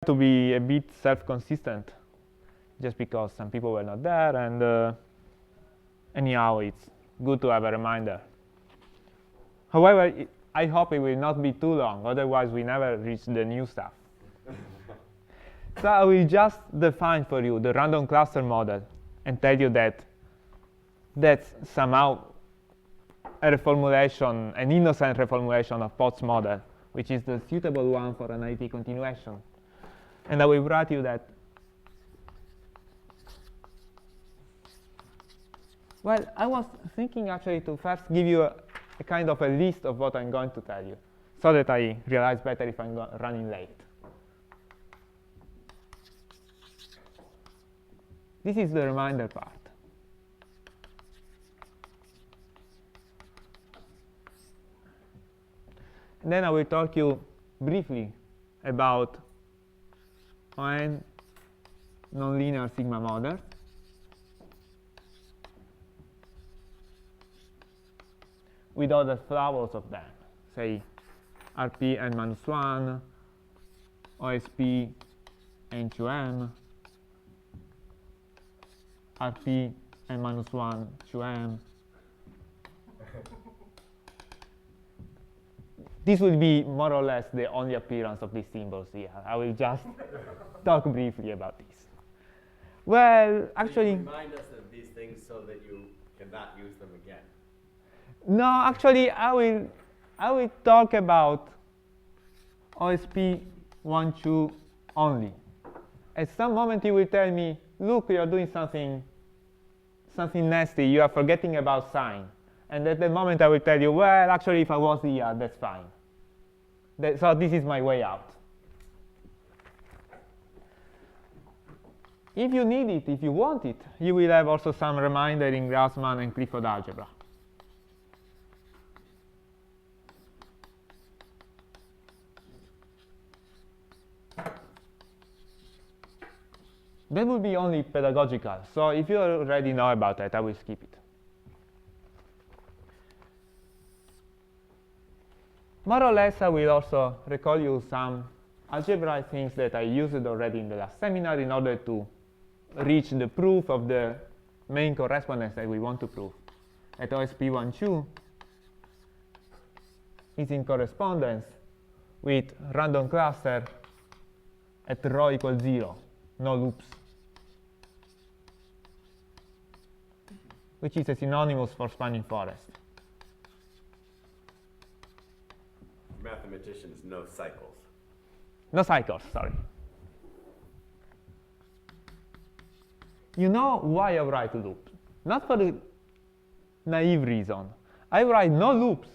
to be a bit self-consistent, just because some people were not there, and anyhow, it's good to have a reminder. However, I hope it will not be too long, otherwise we never reach the new stuff. So I will just define for you the random cluster model and tell you that that's somehow a reformulation, an innocent reformulation of Potts' model, which is the suitable one for analytic continuation. And I will write you that. Well, I was thinking actually to first give you a kind of a list of what I'm going to tell you, so that I realize better if I'm running late. This is the reminder part. And then I will talk you briefly about ON nonlinear sigma models. With all the flowers of them, say RP n-1, OSP n2m, RP n-1 2m. This will be more or less the only appearance of these symbols here. I will just talk briefly about this. Well, actually, remind us of these things so that you cannot use them again. No, actually, I will talk about OSP 1, 2 only. At some moment, you will tell me, look, you are doing something nasty. You are forgetting about sign. And at the moment, I will tell you, well, actually, if I was here, that's fine. So this is my way out. If you need it, if you want it, you will have also some reminder in Grassmann and Clifford algebra. That will be only pedagogical. So if you already know about that, I will skip it. More or less, I will also recall you some algebraic things that I used already in the last seminar in order to reach the proof of the main correspondence that we want to prove. At OSP 1, 2 is in correspondence with random cluster at rho equals 0, no loops, which is a synonymous for spanning forest. Mathematicians, no cycles. No cycles, sorry. You know why I write loops? Not for the naive reason. I write no loops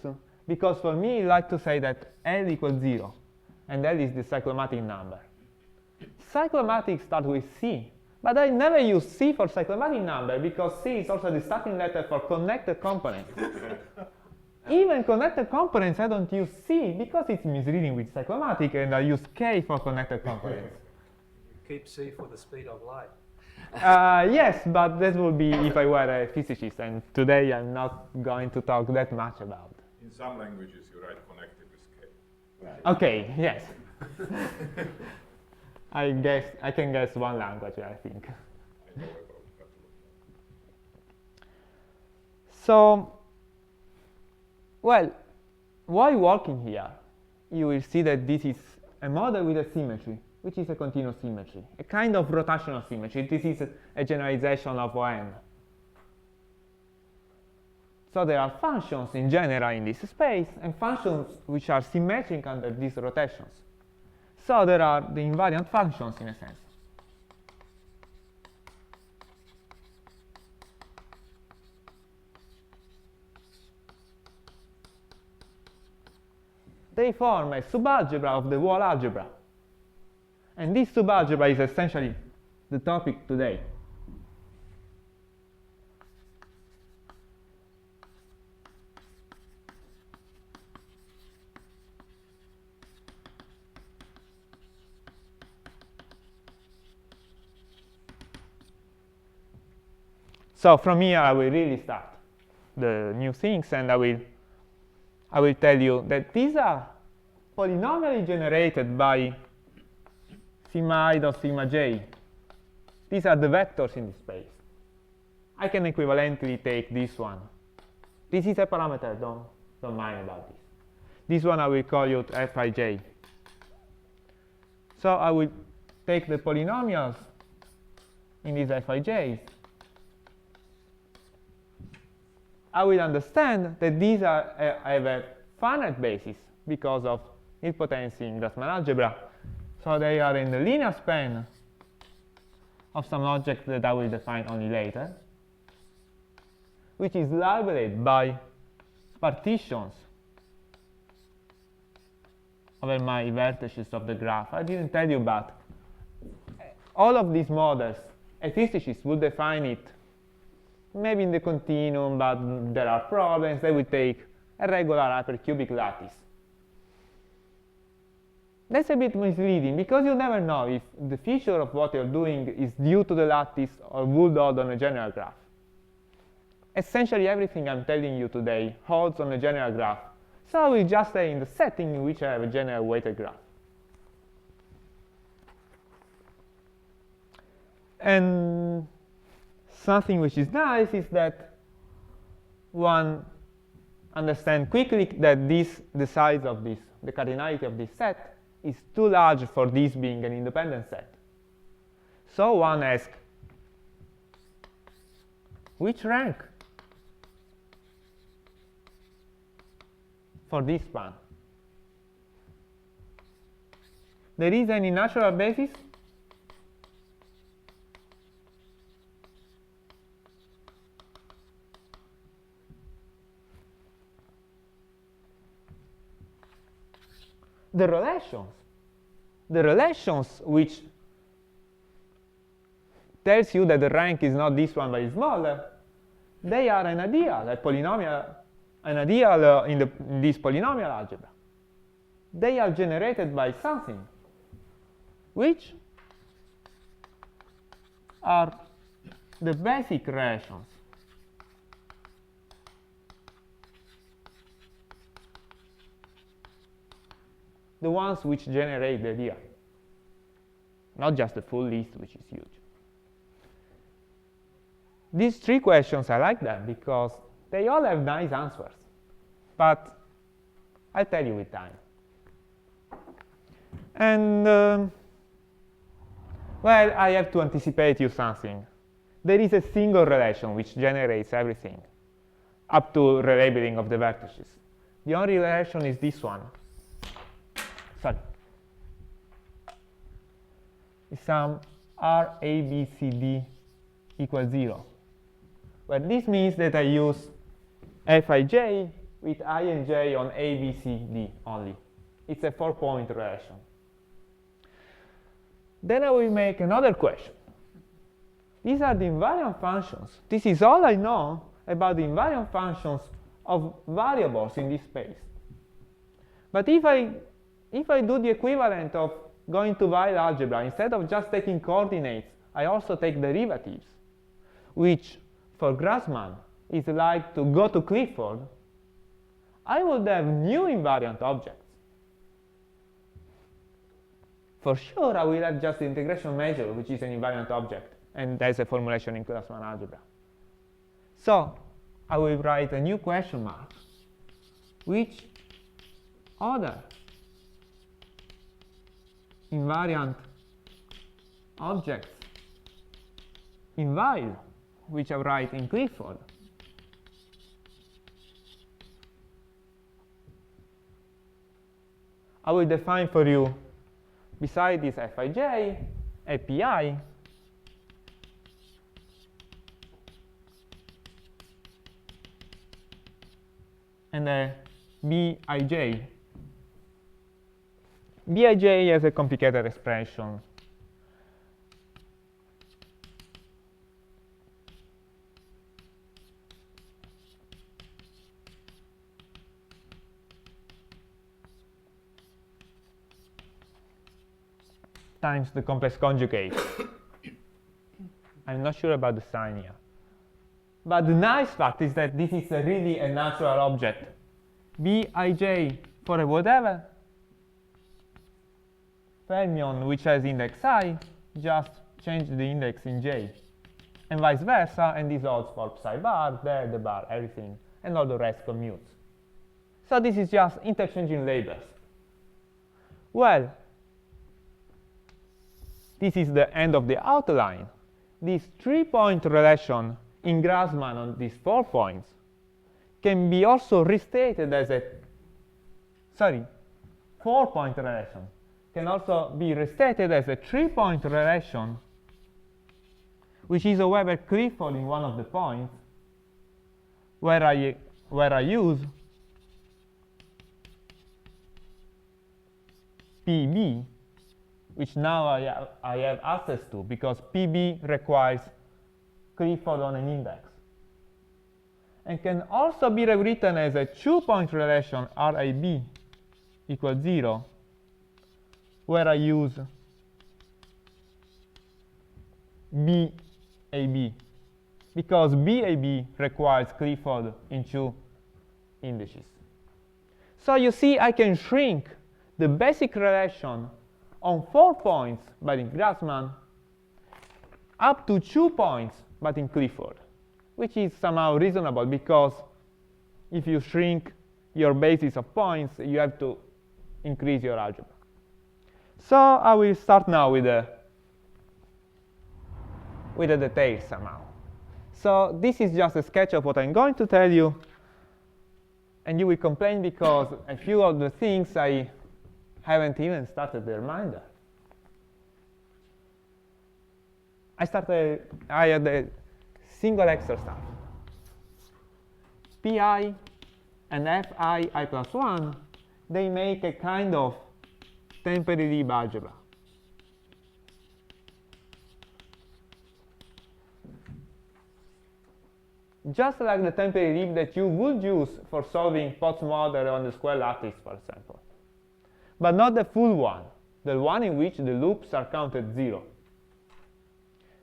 because for me, I like to say that L equals 0, and L is the cyclomatic number. Cyclomatic starts with C, but I never use C for cyclomatic number because C is also the starting letter for connected components. Even connected components, I don't use C because it's misreading with cyclomatic, and I use K for connected components. Keep C for the speed of light. Yes, but that would be if I were a physicist, and today I'm not going to talk that much about. In some languages, you write connected with K. Right. Okay, yes. I can guess one language, I think. I know about a couple of them. So, well, while working here, you will see that this is a model with a symmetry, which is a continuous symmetry, a kind of rotational symmetry. This is a generalization of ON. So there are functions in general in this space, and functions which are symmetric under these rotations. So there are the invariant functions in a sense. They form a subalgebra of the whole algebra. And this subalgebra is essentially the topic today. So from here, I will really start the new things, and I will tell you that these are polynomially generated by sigma I dot sigma j. These are the vectors in this space. I can equivalently take this one. This is a parameter, don't mind about this. This one I will call it Fij. So I will take the polynomials in these Fij's. I will understand that these have a finite basis because of nilpotency in Grassmann algebra. So they are in the linear span of some object that I will define only later, which is labeled by partitions over my vertices of the graph. I didn't tell you, but all of these models, a physicist would define it maybe in the continuum, but there are problems. They will take a regular hypercubic lattice. That's a bit misleading, because you never know if the feature of what you're doing is due to the lattice or would hold on a general graph. Essentially everything I'm telling you today holds on a general graph. So I will just say in the setting in which I have a general weighted graph. And something which is nice is that one understands quickly that the size of this, the cardinality of this set, is too large for this being an independent set. So one asks, which rank for this span? There is any natural basis? The relations which tells you that the rank is not this one but is smaller, they are an ideal, a polynomial, an ideal in this polynomial algebra. They are generated by something which are the basic relations. The ones which generate the idea, not just the full list, which is huge. These three questions, I like them because they all have nice answers, but I'll tell you with time. And, well, I have to anticipate you something. There is a single relation which generates everything, up to relabeling of the vertices. The only relation is this one. Sorry. Is some R, A, B, C, D equals 0. Well, this means that I use Fij with I and j on A, B, C, D only. It's a 4-point relation. Then I will make another question. These are the invariant functions. This is all I know about the invariant functions of variables in this space. But if I do the equivalent of going to Weil algebra, instead of just taking coordinates, I also take derivatives, which for Grassmann is like to go to Clifford, I would have new invariant objects. For sure, I will have just the integration measure, which is an invariant object, and there's a formulation in Grassmann algebra. So I will write a new question mark. Which other invariant objects in Weil, which I write in Clifford, I will define for you, beside this Fij, a Pi, and a Bij. Bij has a complicated expression. Times the complex conjugate. I'm not sure about the sign here. But the nice fact is that this is really a natural object. Bij for a whatever fermion which has index I, just change the index in j. And vice versa, and this holds for psi bar, there, the bar, everything, and all the rest commutes. So this is just interchanging labels. Well, this is the end of the outline. This 3-point relation in Grassmann on these 4 points can be also restated as a, 4-point relation can also be restated as a 3-point relation, which is a Weber-Clifford in one of the points, where I use PB, which now I have access to, because PB requires Clifford on an index. And can also be rewritten as a 2-point relation RAB equals 0, where I use BAB, because BAB requires Clifford in 2 indices. So you see, I can shrink the basic relation on 4 points, but in Grassmann, up to 2 points, but in Clifford, which is somehow reasonable, because if you shrink your basis of points, you have to increase your algebra. So I will start now with the details somehow. So this is just a sketch of what I'm going to tell you, and you will complain because a few of the things I haven't even started the reminder. I had a single extra stuff. Pi and Fi I plus 1, they make a kind of temporary algebra. Just like the temporary leap that you would use for solving Potts model on the square lattice, for example. But not the full one, the one in which the loops are counted 0.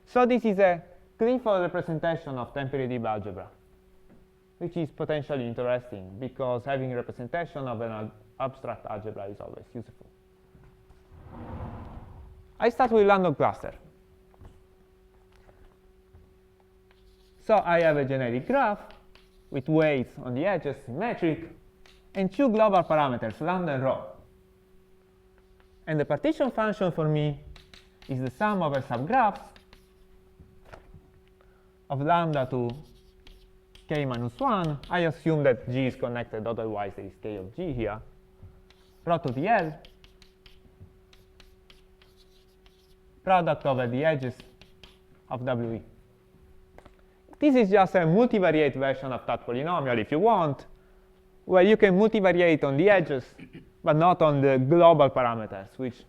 So this is a Clifford representation of temporary algebra, which is potentially interesting, because having a representation of an abstract algebra is always useful. I start with random cluster. So I have a generic graph with weights on the edges, symmetric, and 2 global parameters, lambda and rho. And the partition function for me is the sum over subgraphs of lambda to k minus 1. I assume that G is connected, otherwise there is k of G here. Rho to the L, product over the edges of WE. This is just a multivariate version of that polynomial, if you want, where you can multivariate on the edges, but not on the global parameters, which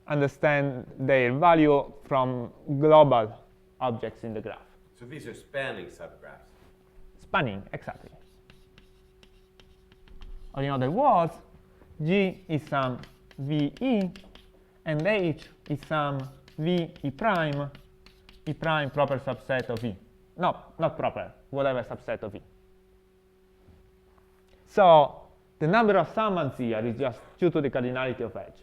understand their value from global objects in the graph. So these are spanning subgraphs. Spanning, exactly. Or in other words, G is some VE, and H is some VE prime, E prime proper subset of E. No, not proper, whatever subset of E. So the number of summands here is just due to the cardinality of edge.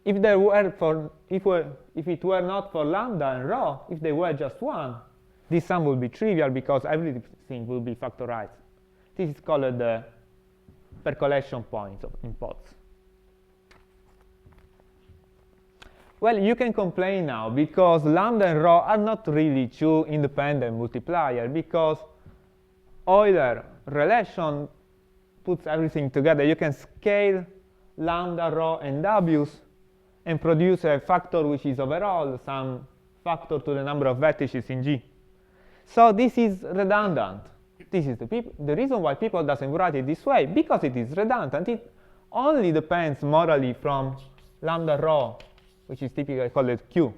If it were not for lambda and rho, if they were just 1, this sum would be trivial because everything will be factorized. This is called the percolation point in Potts. Well, you can complain now because lambda and rho are not really 2 independent multipliers, because Euler relation puts everything together. You can scale lambda, rho, and w's and produce a factor which is overall some factor to the number of vertices in G. So this is redundant. This is the reason why people doesn't write it this way, because it is redundant. It only depends morally from lambda rho, which is typically called Q.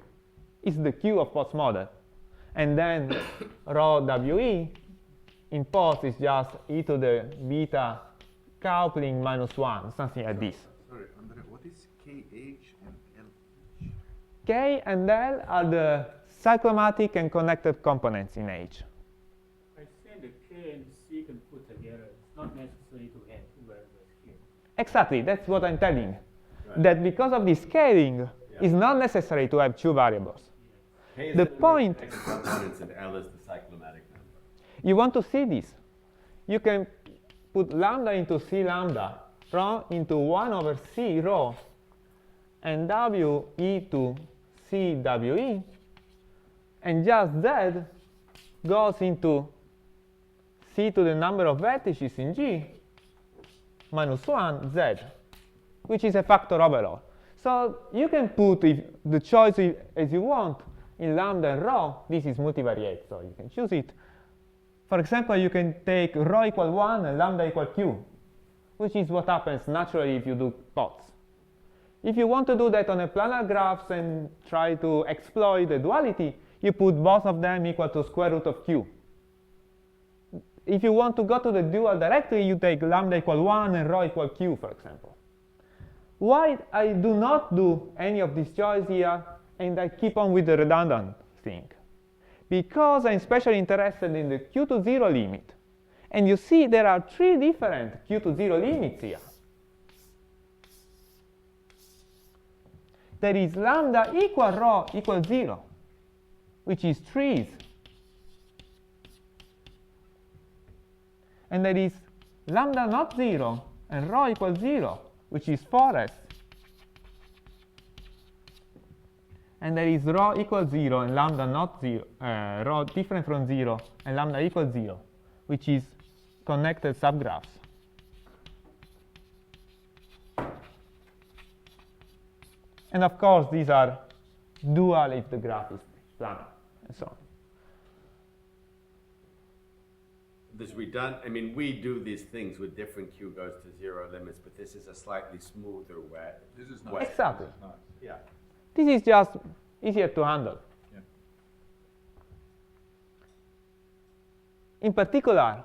It's the Q of Potts model. And then rho WE in Potts is just e to the beta coupling minus 1, something like this. Sorry, Andrea, what is KH and LH? K and L are the cyclomatic and connected components in H. I think the K and C can put together. It's not necessary to have where the K Exactly, that's what I'm telling. Right. That because of the scaling, it's not necessary to have two variables. K is The the number of point- connected components and L is the cyclomatic number. You want to see this. You can put lambda into C lambda, rho into 1 over C rho, and W e to C WE, and just Z goes into C to the number of vertices in G minus 1 Z, which is a factor overall. So you can put the choice as you want in lambda and rho. This is multivariate, so you can choose it. For example, you can take rho equal 1 and lambda equal q, which is what happens naturally if you do plots. If you want to do that on a planar graphs and try to exploit the duality, you put both of them equal to square root of q. If you want to go to the dual directly, you take lambda equal 1 and rho equal q, for example. Why I do not do any of these choices here, and I keep on with the redundant thing? Because I'm especially interested in the q to 0 limit. And you see there are 3 different q to 0 limits here. There is lambda equal rho equal 0, which is 3's. And there is lambda not 0 and rho equals 0, which is 4s. And there is rho equals 0 and lambda not 0, rho different from 0 and lambda equals 0, which is connected subgraphs. And of course, these are dual if the graph is planar, and so on. This redundant, I mean, we do these things with different q goes to 0 limits, but this is a slightly smoother way. This is Way. nice. Exactly. This is nice. Yeah. This is just easier to handle. Yeah. In particular,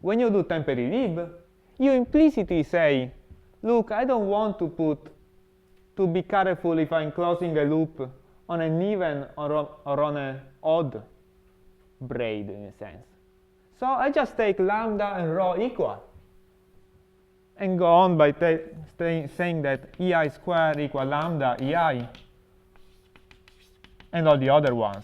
when you do temporary lib, you implicitly say, look, I don't want to be careful if I'm closing a loop on an even or on an odd braid, in a sense. So I just take lambda and rho equal, and go on by saying that ei squared equal lambda ei, and all the other ones.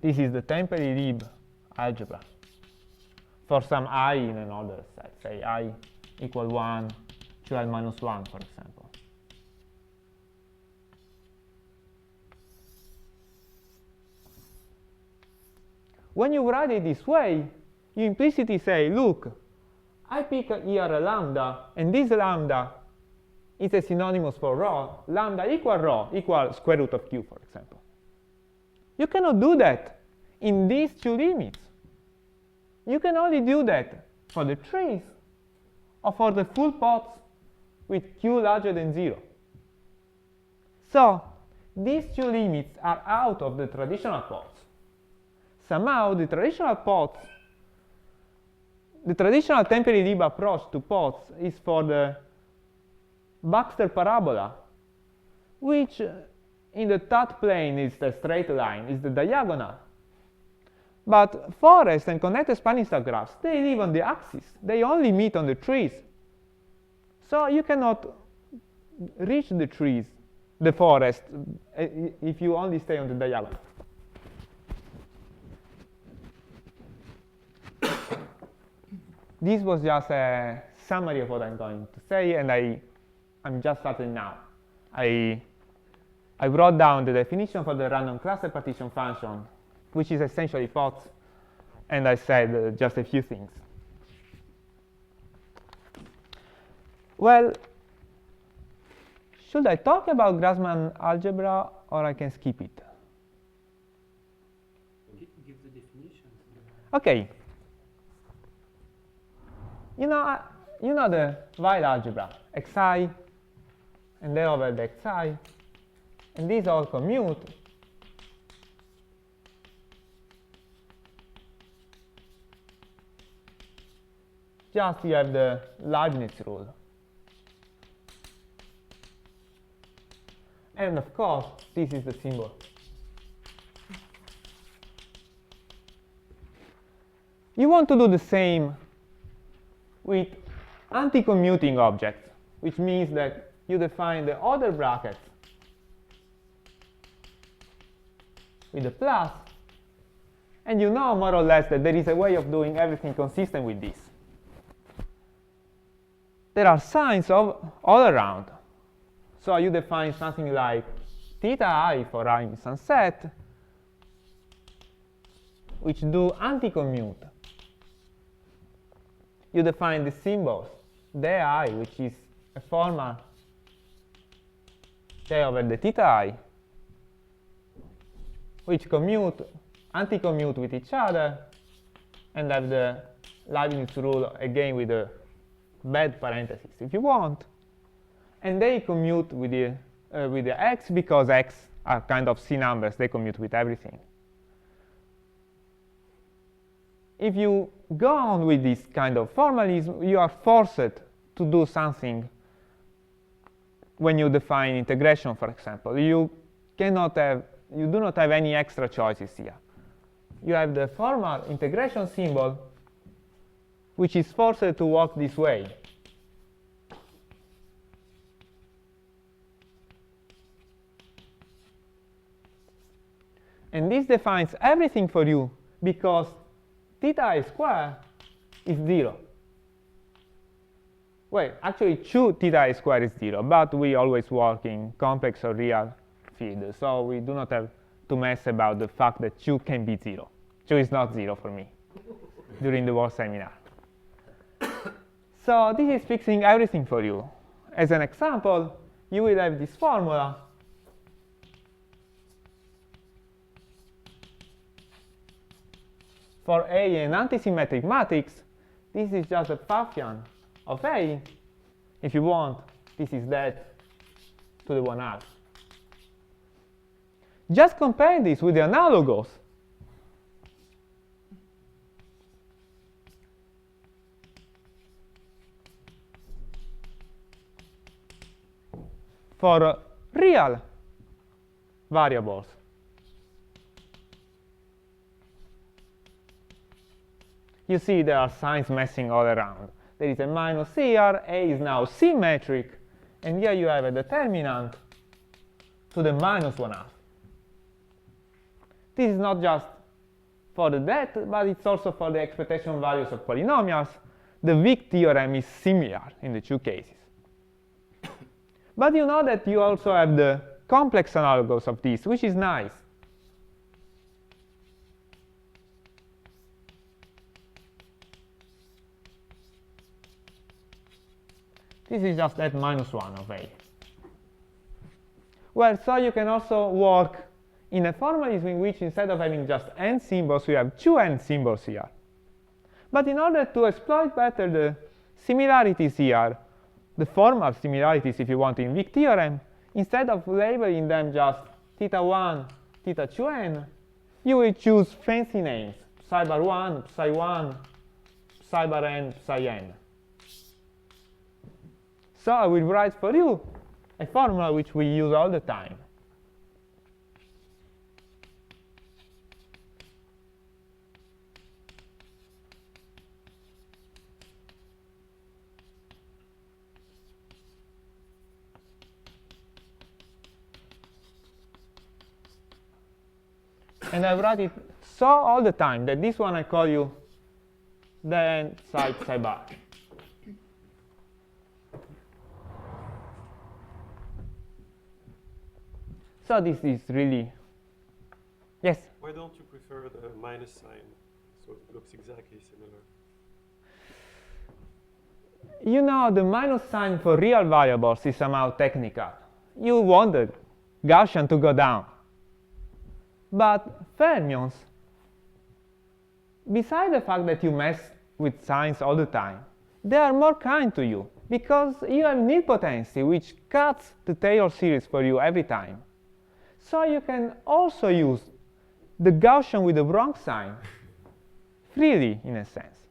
This is the temporary lib algebra for some I in another set, say I equal 1 to L minus 1, for example. When you write it this way, you implicitly say, look, I pick here a lambda, and this lambda is a synonymous for rho. Lambda equal square root of q, for example. You cannot do that in these two limits. You can only do that for the trees or for the full pots with q larger than 0. So these two limits are out of the traditional pots. Somehow the traditional pots, the traditional temporary lib approach to pots is for the Baxter parabola, which in the third plane is the straight line, is the diagonal. But forest and connected spanning star graphs, they live on the axis. They only meet on the trees. So you cannot reach the trees, the forest, if you only stay on the diagonal. This was just a summary of what I'm going to say, and I'm just starting now. I wrote down the definition for the random cluster partition function, which is essentially pots, and I said just a few things. Well, should I talk about Grassmann algebra, or I can skip it? Give the definitions. Okay. You know the Weil algebra, xi, and then over the xi, and these all commute. Just you have the Leibniz rule. And of course, this is the symbol. You want to do the same with anti-commuting objects, which means that you define the other bracket with a plus, and you know more or less that there is a way of doing everything consistent with this. There are signs all around. So you define something like theta I for I in some set, which do anti-commute. You define the symbols, dI, which is a formal J over the theta I, which anti-commute with each other, and have the Leibniz rule again with a bad parenthesis if you want. And they commute with the x because x are kind of C numbers, they commute with everything. If you go on with this kind of formalism, you are forced to do something when you define integration, for example. You do not have any extra choices here. You have the formal integration symbol, which is forced to work this way. And this defines everything for you, because theta I squared is 0. Well, actually, 2 theta I squared is 0, but we always work in complex or real field, so we do not have to mess about the fact that 2 can be 0. 2 is not 0 for me during the whole seminar. So this is fixing everything for you. As an example, you will have this formula for A in antisymmetric matrix. This is just a function of A. If you want, this is that to the 1/2. Just compare this with the analogous. For real variables. You see there are signs messing all around. There is a minus here, A is now symmetric, and here you have a determinant to the minus 1/2. This is not just for the that, but it's also for the expectation values of polynomials. The Wick theorem is similar in the two cases. But you know that you also have the complex analogous of this, which is nice. This is just that minus 1 of A. Well, so you can also work in a formalism in which instead of having just n symbols, we have 2 n symbols here. But in order to exploit better the similarities here, the formal similarities, if you want, in Wick theorem, instead of labeling them just theta 1, theta 2n, you will choose fancy names, psi bar 1, psi 1, psi bar n, psi n. So I will write for you a formula which we use all the time. And I write it so all the time that this one I call you then psi bar. So this is really, yes? Why don't you prefer the minus sign, so it looks exactly similar? You know, the minus sign for real variables is somehow technical. You want the Gaussian to go down. But fermions, besides the fact that you mess with signs all the time, they are more kind to you, because you have nilpotency, which cuts the Taylor series for you every time. So you can also use the Gaussian with the wrong sign freely, in a sense.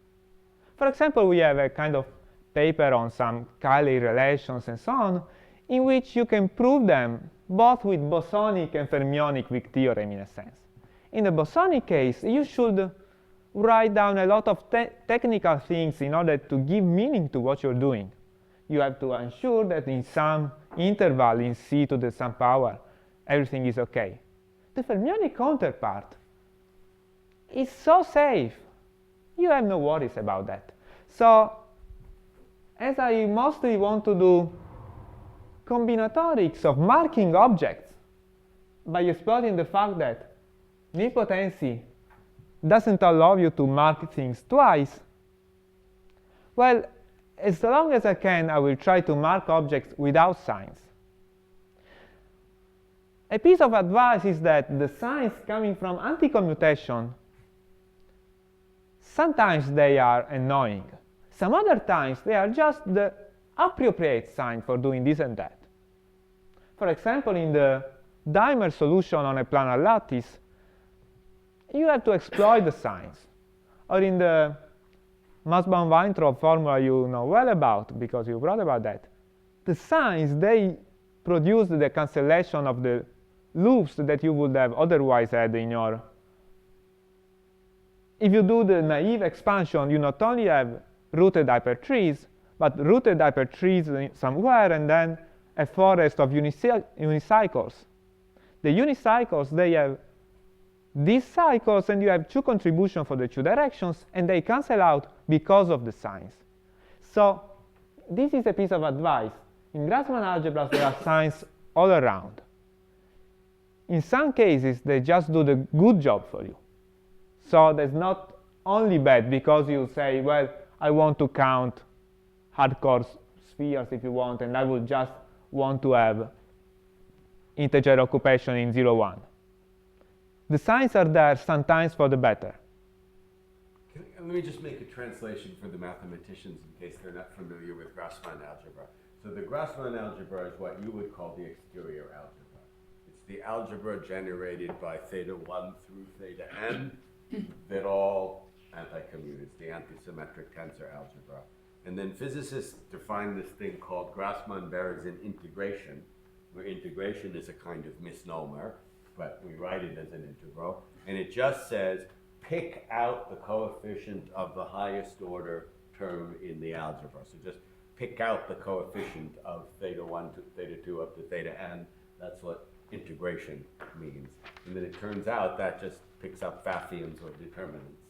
For example, we have a kind of paper on some Cayley relations and so on, in which you can prove them both with bosonic and fermionic Wick theorem, in a sense. In the bosonic case, you should write down a lot of technical things in order to give meaning to what you're doing. You have to ensure that in some interval in c to the some power, everything is okay. The fermionic counterpart is so safe. You have no worries about that. So, as I mostly want to do combinatorics of marking objects by exploiting the fact that nilpotency doesn't allow you to mark things twice, well, as long as I can, I will try to mark objects without signs. A piece of advice is that the signs coming from anti-commutation, sometimes they are annoying. Some other times they are just the appropriate sign for doing this and that. For example, in the dimer solution on a planar lattice, you have to exploit the signs. Or in the Massbaum-Weintraub formula you know well about, because you wrote about that, the signs, they produce the cancellation of the loops that you would have otherwise had in your... If you do the naive expansion, you not only have rooted hypertrees, but rooted hypertrees somewhere, and then a forest of unicycles. The unicycles, they have these cycles, and you have two contributions for the two directions, and they cancel out because of the signs. So this is a piece of advice. In Grassmann algebras, there are signs all around. In some cases, they just do the good job for you. So that's not only bad because you say, well, I want to count hardcore spheres if you want, and I would just want to have integer occupation in 0, 1. The signs are there sometimes for the better. Let me just make a translation for the mathematicians in case they're not familiar with Grassmann algebra. So the Grassmann algebra is what you would call the exterior algebra. It's the algebra generated by theta 1 through theta n that all anti-commute. It's the antisymmetric tensor algebra. And then physicists define this thing called Grassmann-Berezin integration, where integration is a kind of misnomer, but we write it as an integral. And it just says, pick out the coefficient of the highest order term in the algebra. So just pick out the coefficient of theta 1 to theta 2 up to theta n. That's what integration means. And then it turns out that just picks up Pfaffians or determinants,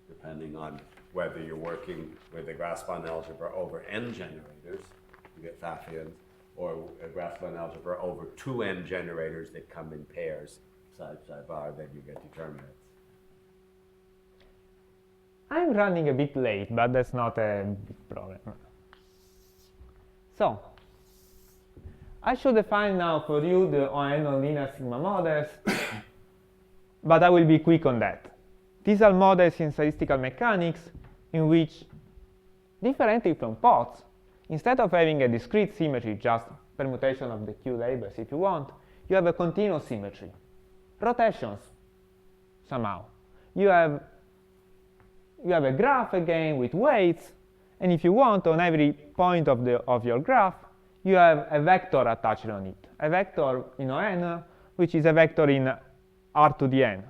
depending on whether you're working with a Grassmann algebra over n generators, you get Pfaffians, or a Grassmann algebra over 2n generators that come in pairs, side by side, then you get determinants. I'm running a bit late, but that's not a big problem. So, I should define now for you the ON nonlinear sigma models, but I will be quick on that. These are models in statistical mechanics in which, differently from pods, instead of having a discrete symmetry, just permutation of the Q labels if you want, you have a continuous symmetry. Rotations, somehow. You have a graph again with weights, and if you want, on every point of your graph, you have a vector attached on it. A vector in ON, which is a vector in R to the n.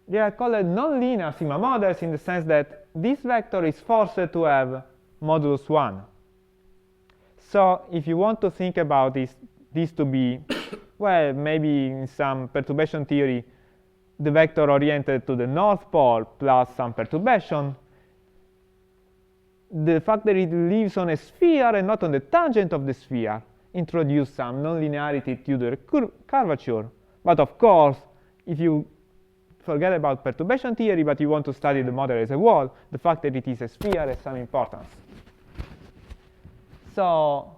They are called nonlinear sigma models in the sense that this vector is forced to have modulus 1. So if you want to think about this to be, well, maybe in some perturbation theory, the vector oriented to the north pole plus some perturbation, the fact that it lives on a sphere and not on the tangent of the sphere introduces some nonlinearity to the curvature. But of course, if you forget about perturbation theory, but you want to study the model as a whole, the fact that it is a sphere has some importance. So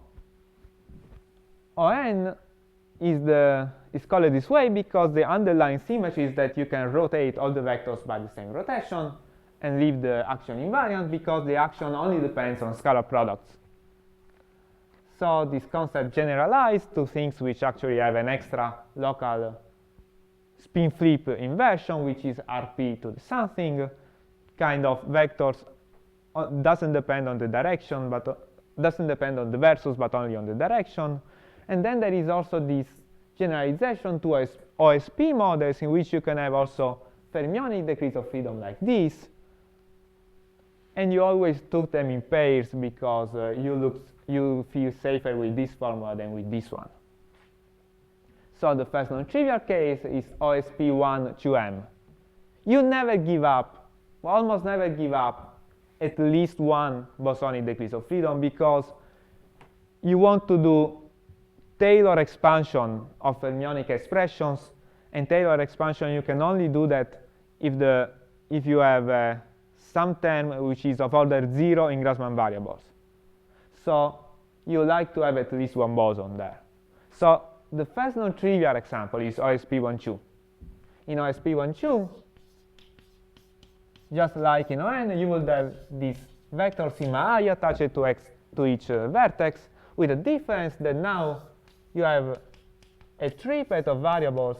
ON is called this way because the underlying symmetry is that you can rotate all the vectors by the same rotation and leave the action invariant because the action only depends on scalar products. So this concept generalized to things which actually have an extra local spin flip inversion, which is RP to the something, kind of vectors, doesn't depend on the direction, but doesn't depend on the versus, but only on the direction. And then there is also this generalization to OSP models in which you can have also fermionic degrees of freedom like this, and you always took them in pairs because you feel safer with this formula than with this one. So the first non-trivial case is OSP1 2m. You never give up, almost never give up, at least one bosonic degrees of freedom because you want to do Taylor expansion of fermionic expressions, and Taylor expansion you can only do that if you have some term which is of order 0 in Grassmann variables. So you like to have at least one boson there. So the first non-trivial example is OSP12. In OSP12, just like in ON, you will have this vector sigma I attached to each vertex, with a difference that now you have a triplet of variables,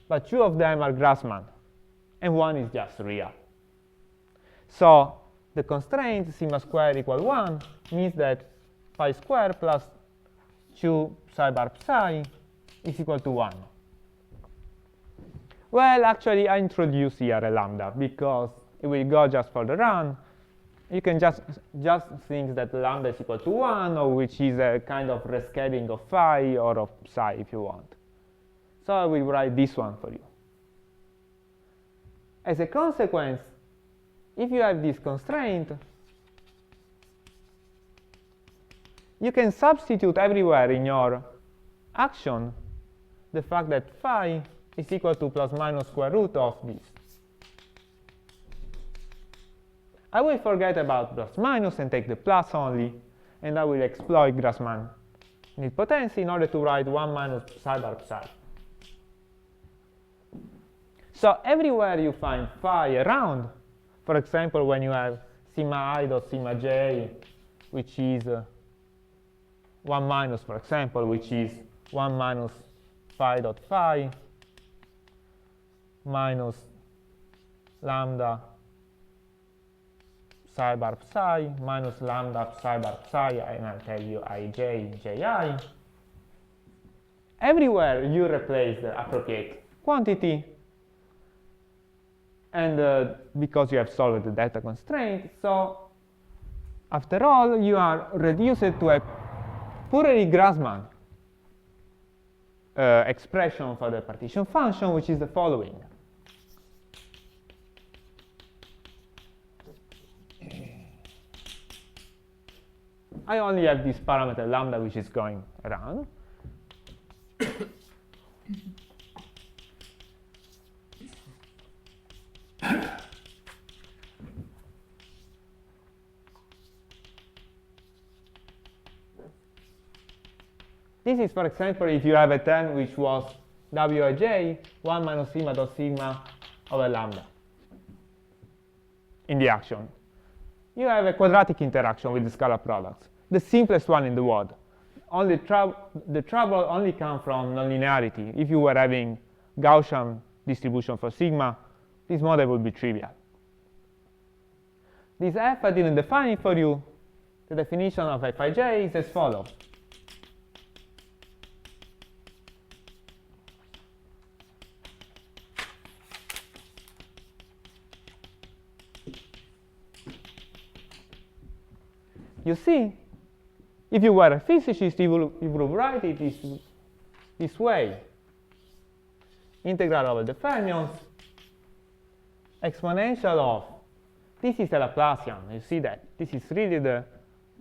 but two of them are Grassmann, and one is just real. So the constraint sigma square equal 1 means that phi square plus 2 psi bar psi is equal to 1. Well, actually, I introduce here a lambda because it will go just for the run. You can just think that lambda is equal to 1, or which is a kind of rescaling of phi or of psi if you want. So I will write this one for you. As a consequence, if you have this constraint, you can substitute everywhere in your action the fact that phi is equal to plus minus square root of this. I will forget about plus minus and take the plus only, and I will exploit Grassmann nilpotency in order to write 1 minus psi bar psi. So everywhere you find phi around, for example, when you have sigma I dot sigma j, which is 1 minus, for example, which is 1 minus phi dot phi minus lambda psi bar psi minus lambda psi bar psi, and I'll tell you ij, ji. Everywhere you replace the appropriate quantity, and because you have solved the delta constraint, so after all, you are reduced to a purely Grassmann expression for the partition function, which is the following. I only have this parameter lambda which is going around. This is, for example, if you have a term which was wij 1 minus sigma dot sigma over lambda in the action. You have a quadratic interaction with the scalar products, the simplest one in the world. Only the trouble only comes from nonlinearity. If you were having Gaussian distribution for sigma, this model would be trivial. This f I didn't define for you. The definition of fij is as follows. You see, if you were a physicist, you would write it this way. Integral over the fermions, exponential of, this is a Laplacian. You see that? This is really the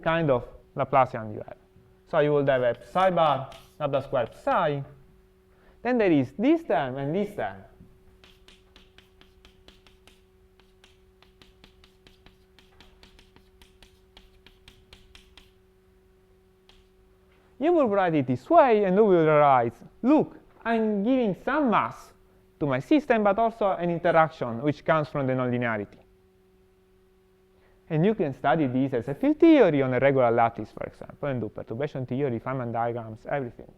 kind of Laplacian you have. So you would have a psi bar, lambda squared psi. Then there is this term and this term. You will write it this way, and you will write, look, I'm giving some mass to my system, but also an interaction which comes from the nonlinearity. And you can study this as a field theory on a regular lattice, for example, and do perturbation theory, Feynman diagrams, everything.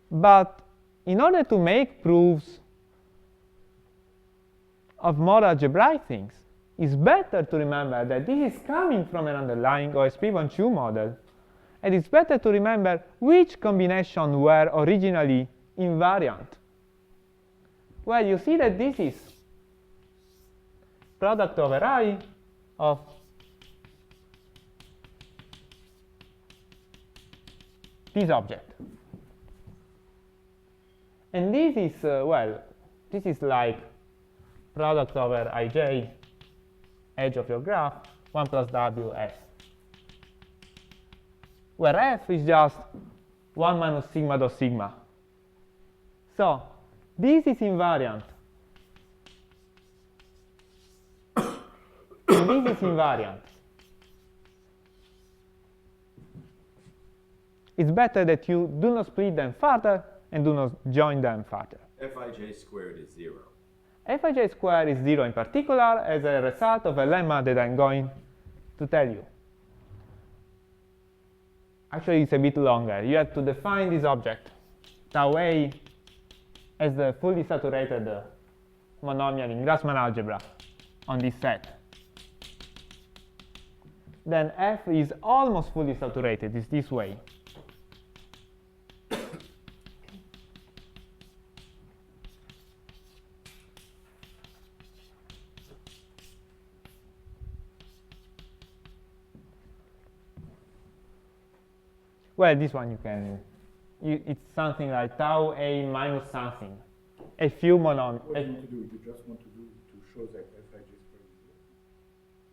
But in order to make proofs of more algebraic things, it's better to remember that this is coming from an underlying OSP12 model. And it's better to remember which combinations were originally invariant? Well, you see that this is product over I of this object. And this is, well, this is like product over ij, edge of your graph, 1 plus w f. Where f is just 1 minus sigma dot sigma. So, this is invariant. And this is invariant. It's better that you do not split them further and do not join them further. Fij squared is 0. Fij squared is 0 in particular as a result of a lemma that I'm going to tell you. Actually, it's a bit longer. You have to define this object, tau A, as the fully saturated monomial in Grassmann algebra on this set. Then f is almost fully saturated. It's this way. Well, this one you can, it's something like tau A minus something. A few monomials. What do you want to do? You just want to show that Fij squared is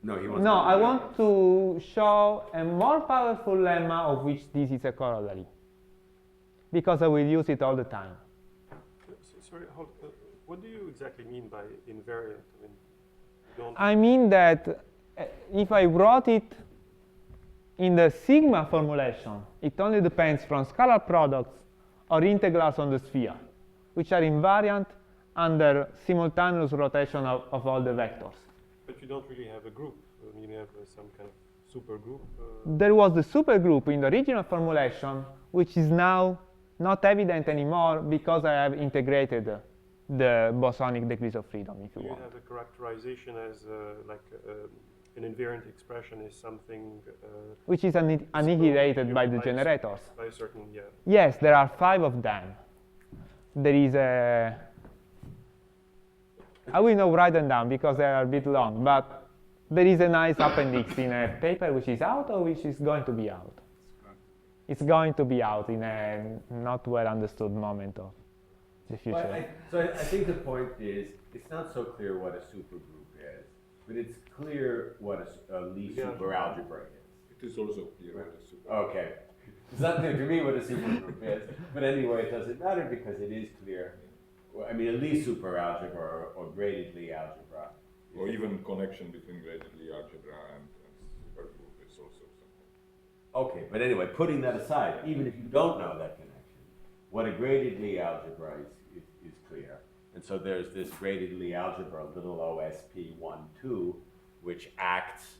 0? No, he wants No, to I want to show a more powerful lemma of which this is a corollary, because I will use it all the time. Sorry, what do you exactly mean by invariant? I mean, you don't I mean that if I wrote it in the sigma formulation, it only depends from scalar products or integrals on the sphere, which are invariant under simultaneous rotation of all the vectors. But you don't really have a group. I mean, you have some kind of supergroup. There was the supergroup in the original formulation, which is now not evident anymore because I have integrated the bosonic degrees of freedom, if you want. You have a characterization as an invariant expression is something Which is annihilated by the generators. by a certain, yeah. Yes, there are 5 of them. There is a, I will not write them down because they are a bit long, but there is a nice appendix in a paper which is out or which is going to be out. It's going to be out in a not well understood moment of the future. So I think the point is, it's not so clear what a supergroup is, but it's clear what a Lie superalgebra is. It is also clear what a super. Okay. It's not clear to me what a supergroup is, but anyway, it doesn't matter because it is clear. Well, I mean, a Lie superalgebra or graded Lie algebra. Or even connection between graded Lie algebra and supergroup is also something. Okay, but anyway, putting that aside, even if you don't know that connection, what a graded Lie algebra is clear. And so there's this graded Lie algebra, little OSP12, which acts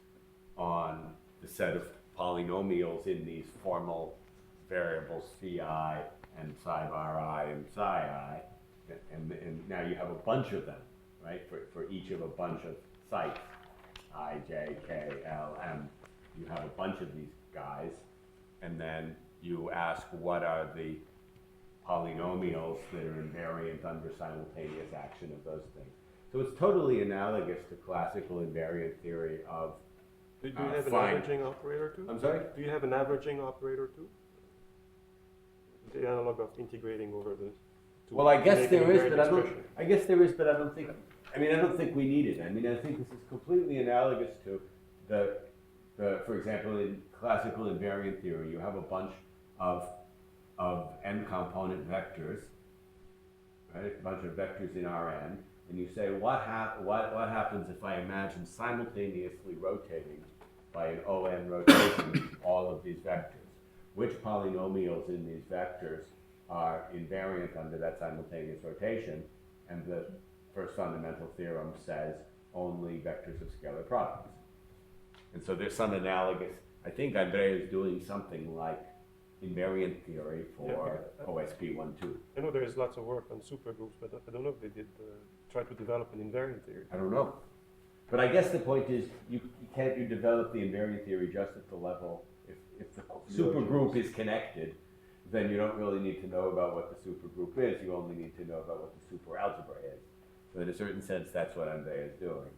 on the set of polynomials in these formal variables phi and psi bar I and psi I. And now you have a bunch of them, right? For each of a bunch of sites, I, J, K, L, M. You have a bunch of these guys, and then you ask what are the polynomials that are invariant under simultaneous action of those things. So it's totally analogous to classical invariant theory of Do you have an fine. averaging operator too? I'm sorry? Do you have an averaging operator too? The analog of integrating over the. Well, I guess make there an is, invariant but I don't. expression. I guess there is, but I don't think. I mean, I don't think we need it. I mean, I think this is completely analogous to the for example, in classical invariant theory, you have a bunch of n-component vectors, right? A bunch of vectors in Rn, and you say, what happens if I imagine simultaneously rotating by an ON rotation all of these vectors? Which polynomials in these vectors are invariant under that simultaneous rotation? And the first fundamental theorem says only vectors of scalar products. And so there's some analogous, I think Andrea is doing something like invariant theory for OSP12. I know there is lots of work on supergroups, but I don't know if they did try to develop an invariant theory. I don't know. But I guess the point is, can't you develop the invariant theory just at the level, if the supergroup is connected, then you don't really need to know about what the supergroup is. You only need to know about what the superalgebra is. So in a certain sense, that's what Andrea is doing.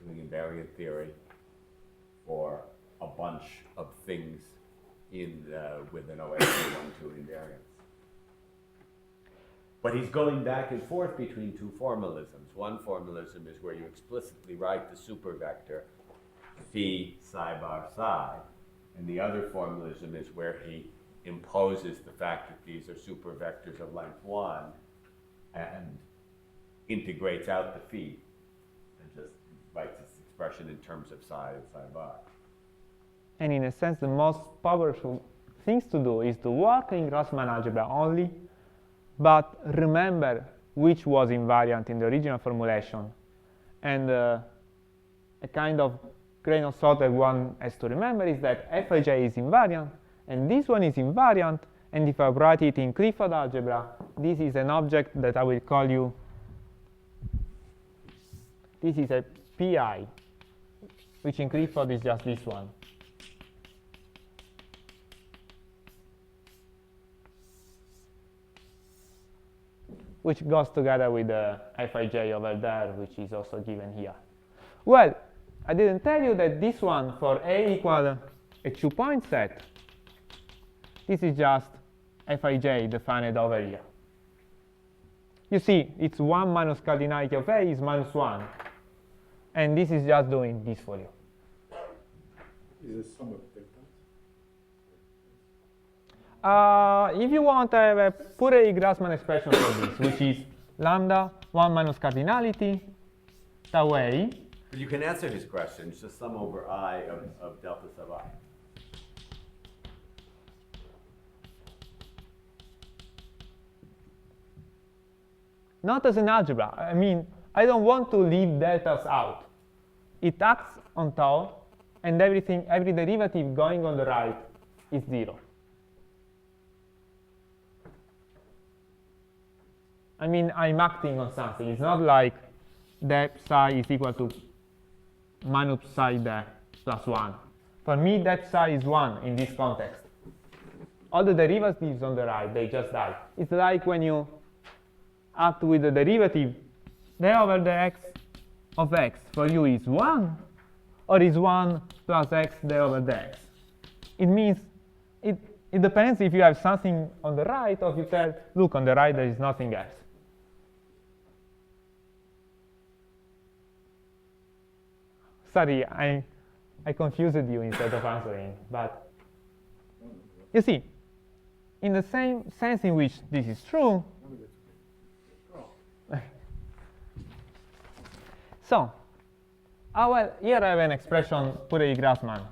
Doing invariant theory for a bunch of things in with an OSU1-2 invariance. But he's going back and forth between two formalisms. One formalism is where you explicitly write the supervector phi psi bar psi, and the other formalism is where he imposes the fact that these are supervectors of length 1 and integrates out the phi and just writes this expression in terms of psi and psi bar. And in a sense, the most powerful things to do is to work in Grassmann algebra only, but remember which was invariant in the original formulation. And a kind of grain of salt that one has to remember is that Fij is invariant, and this one is invariant, and if I write it in Clifford algebra, this is an object that I will call you, this is a Pi, which in Clifford is just this one. Which goes together with the Fij over there, which is also given here. Well, I didn't tell you that this one for A equal a 2-point set, this is just Fij defined over here. You see, it's 1 minus cardinality of A is minus 1. And this is just doing this for you. Is a sum of deltas? If you want, I have a purely Grassmann expression for this, which is lambda 1 minus cardinality tau A. But you can answer his question. It's just sum over I of delta sub I. Not as an algebra. I mean, I don't want to leave deltas out. It acts on tau, and every derivative going on the right is 0. I mean, I'm acting on something. It's not like dep psi is equal to minus psi dep plus 1. For me, dep psi is 1 in this context. All the derivatives on the right, they just die. It's like when you act with the derivative, d over dx of x for you is 1, or is 1 plus x d over dx. It means it depends if you have something on the right, or if you tell, look, on the right there is nothing else. Sorry, I confused you instead of answering, but you see, in the same sense in which this is true, so, well, here I have an expression purely Grassmann.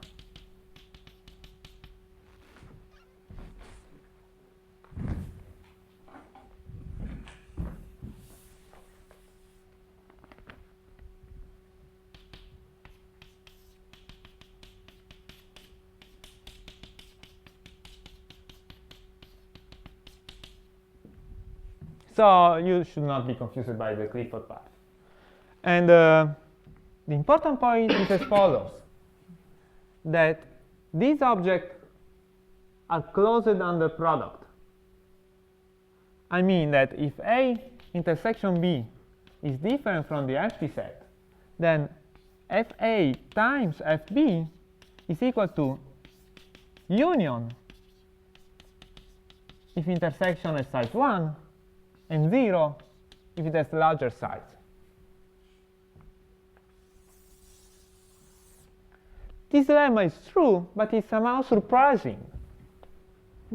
So you should not be confused by the Clifford path. And the important point is as follows, that these objects are closed under product. I mean that if A intersection B is different from the empty set, then FA times FB is equal to union if intersection has size 1, and 0 if it has larger size. This lemma is true, but it's somehow surprising.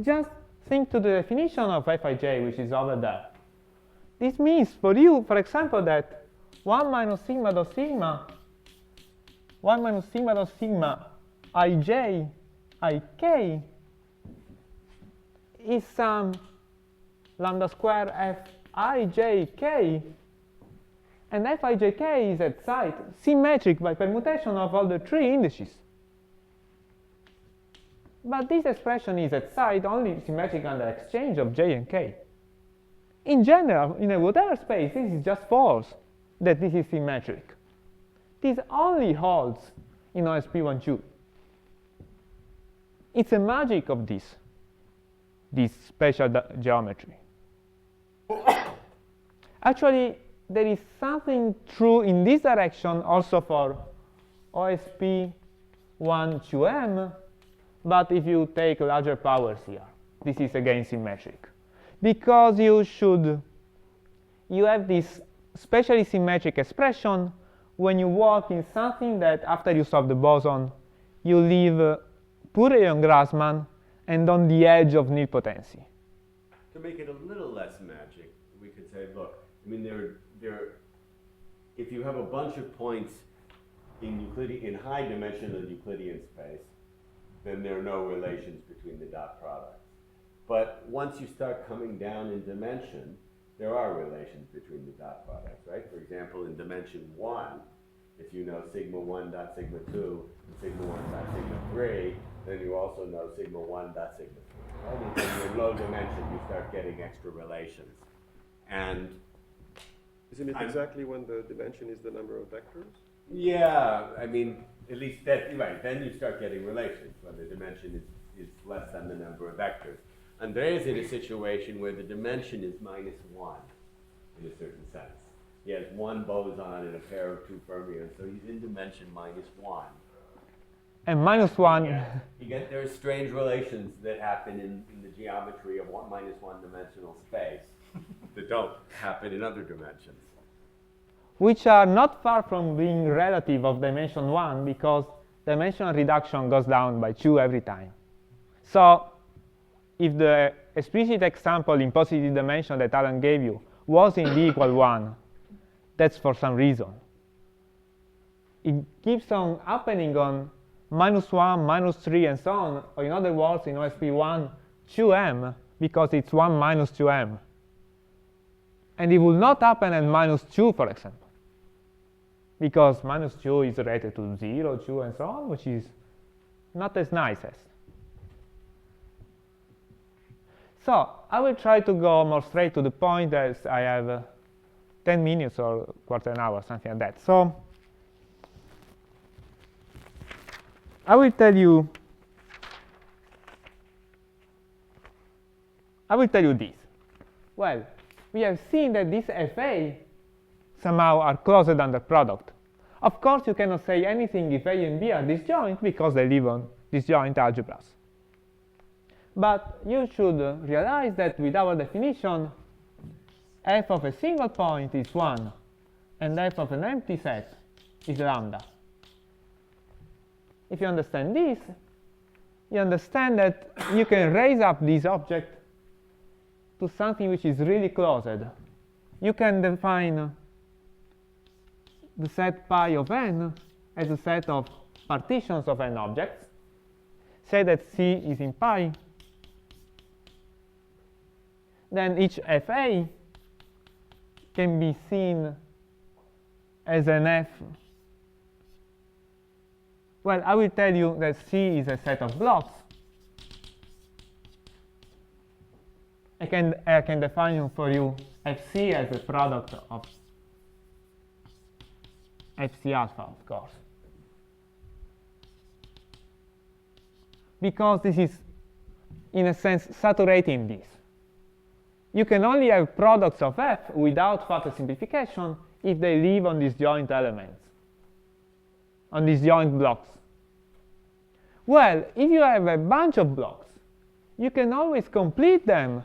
Just think to the definition of Fij, which is over there. This means for you, for example, that 1 minus sigma dot sigma, 1 minus sigma dot sigma ij, ik is some lambda square Fijk, and Fijk is at site symmetric by permutation of all the 3 indices. But this expression is at site only symmetric under exchange of j and k. In general, in a whatever space, this is just false that this is symmetric. This only holds in OSP1-2. It's a magic of this. this special geometry. Actually, there is something true in this direction also for OSP 1-2m, but if you take larger powers here, this is again symmetric. Because you have this specially symmetric expression when you work in something that after you solve the boson, you leave purely on Grassmann and on the edge of nilpotency. To make it a little less magic, we could say, look, I mean, if you have a bunch of points in high dimensional Euclidean space, then there are no relations between the dot products. But once you start coming down in dimension, there are relations between the dot products, right? For example, in dimension 1, if you know sigma 1 dot sigma 2 and sigma 1 dot sigma 3, then you also know sigma 1 dot sigma 3. Right? And in your low dimension, you start getting extra relations. And isn't it exactly when the dimension is the number of vectors? yeah, I mean, at least that, right, then you start getting relations when the dimension is less than the number of vectors. Andrea is in a situation where the dimension is -1 in a certain sense. He has one boson and a pair of two fermions, so he's in dimension -1. And -1, There are strange relations that happen in the geometry of -1 dimensional space that don't happen in other dimensions. which are not far from being relative of dimension 1, because dimensional reduction goes down by 2 every time. So if the explicit example in positive dimension that Alan gave you was in d equal 1, that's for some reason. It keeps on happening on -1, -3, and so on, or in other words, in OSP1, 2m, because it's 1 minus 2m. And it will not happen at -2, for example, because -2 is related to 0, 2, and so on, which is not as nice as. So I will try to go more straight to the point, as I have 10 minutes or quarter an hour, something like that. So I will tell you this. Well, we have seen that these FA somehow are closed under product. Of course, you cannot say anything if A and B are disjoint, because they live on disjoint algebras. But you should realize that with our definition, f of a single point is 1, and f of an empty set is lambda. If you understand this, you understand that you can raise up this object to something which is really closed. You can define the set pi of n as a set of partitions of n objects. Say that C is in pi. Then each FA can be seen as an F. Well, I will tell you that C is a set of blocks. I can define for you FC as a product of FC alpha, of course. Because this is, in a sense, saturating this. You can only have products of F without factor simplification if they live on disjoint elements, on disjoint blocks. Well, if you have a bunch of blocks, you can always complete them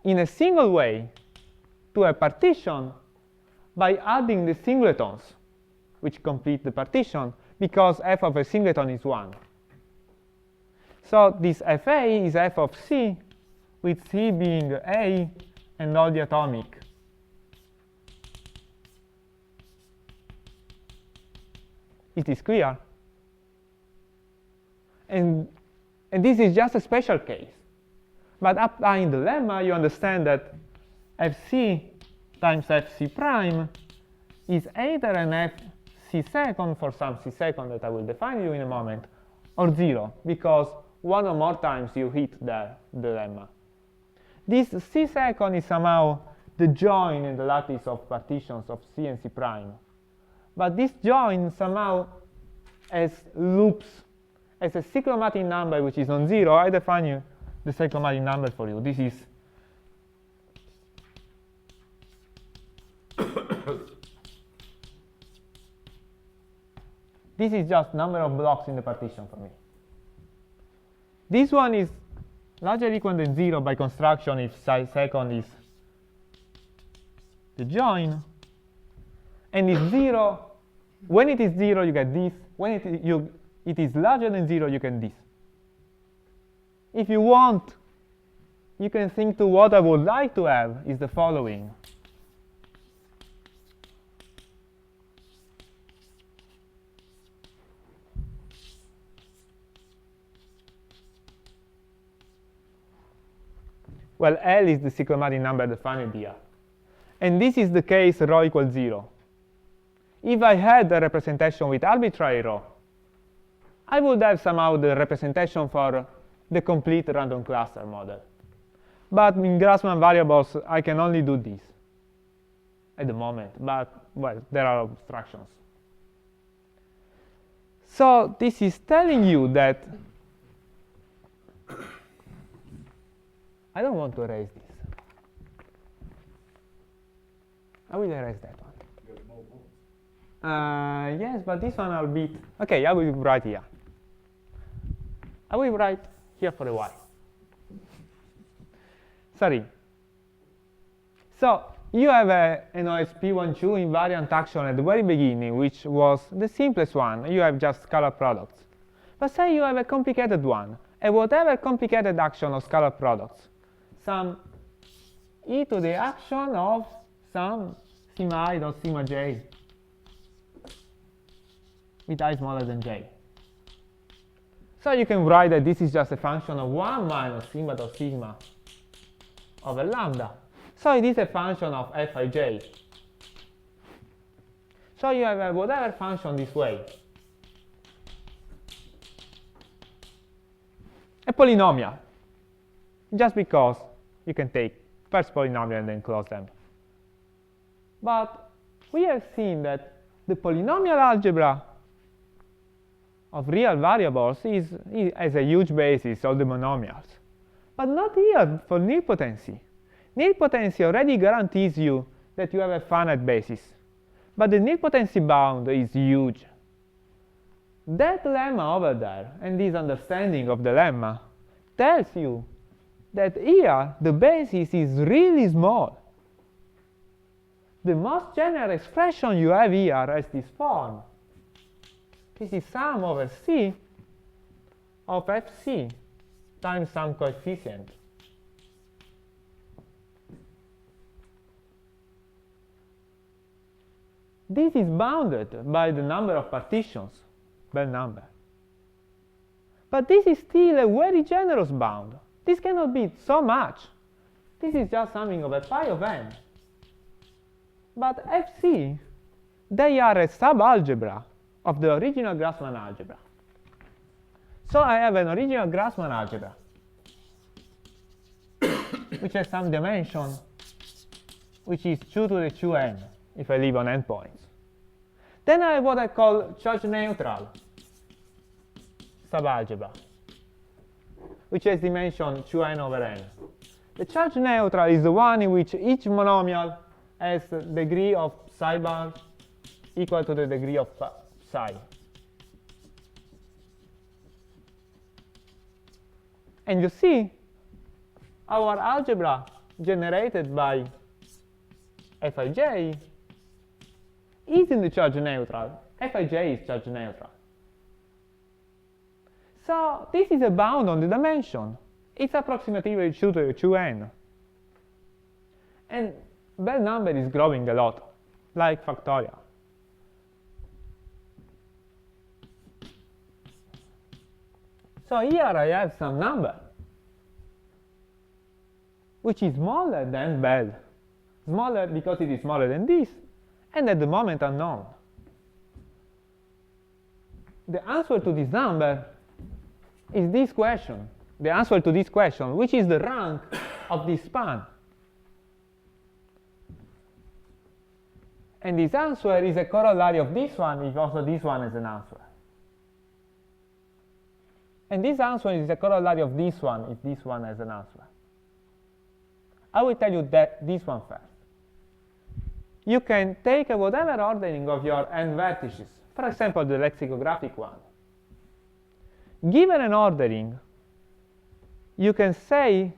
in a single way to a partition by adding the singletons, which complete the partition, because f of a singleton is 1. So this FA is f of C, with C being A and all the atomic. It is clear. And this is just a special case. But applying the lemma, you understand that Fc times Fc prime is either an Fc second for some C second that I will define you in a moment, or 0, because one or more times you hit the lemma. This C second is somehow the join in the lattice of partitions of C and C prime. But this join somehow has loops, as a cyclomatic number which is non-zero. I define you the cyclomatic number for you. This is this is just number of blocks in the partition for me. This one is larger or equal than 0 by construction if second is the join, and it's 0. When it is 0, you get this. When it is larger than 0, you get this. If you want, you can think to what I would like to have is the following. Well, L is the cyclomatic number defined here. And this is the case rho equals 0. If I had a representation with arbitrary rho, I would have somehow the representation for the complete random cluster model. But in Grassmann variables, I can only do this at the moment. But, well, there are abstractions. So this is telling you that I don't want to erase this. I will erase that one. Yes, but this one I'll beat. OK, I will write here. I will write here for a while. Sorry. So you have an OSP12 invariant action at the very beginning, which was the simplest one. You have just scalar products. But say you have a complicated one, and whatever complicated action of scalar products, some e to the action of some sigma I dot sigma j with I smaller than j. So you can write that this is just a function of 1 minus sigma dot sigma over lambda. So it is a function of Fij. So you have a whatever function this way. A polynomial, just because you can take first polynomial and then close them. But we have seen that the polynomial algebra of real variables has a huge basis of the monomials. But not here for nilpotency. Nilpotency already guarantees you that you have a finite basis. But the nilpotency bound is huge. That lemma over there, and this understanding of the lemma, tells you that here the basis is really small. The most general expression you have here has this form. This is sum over C of Fc times some coefficient. This is bounded by the number of partitions, Bell number. But this is still a very generous bound. This cannot be so much. This is just something over pi of n. But Fc, they are a subalgebra of the original Grassmann algebra. So I have an original Grassmann algebra, which has some dimension, which is 2 to the 2n, if I live on endpoints. Then I have what I call charge-neutral subalgebra, which has dimension 2n over n. The charge-neutral is the one in which each monomial has the degree of psi bar equal to the degree of psi. And you see, our algebra generated by Fij is in the charge neutral. Fij is charge neutral. So this is a bound on the dimension. It's approximately 2 to the 2n. And Bell number is growing a lot, like factorial. So here I have some number, which is smaller than Bell. Smaller because it is smaller than this, and at the moment unknown. The answer to this number is this question. The answer to this question, which is the rank of this span. And this answer is a corollary of this one, if also this one is an answer. And this answer is a corollary of this one if this one has an answer. I will tell you that this one first. You can take whatever ordering of your n vertices, for example, the lexicographic one. Given an ordering, you can say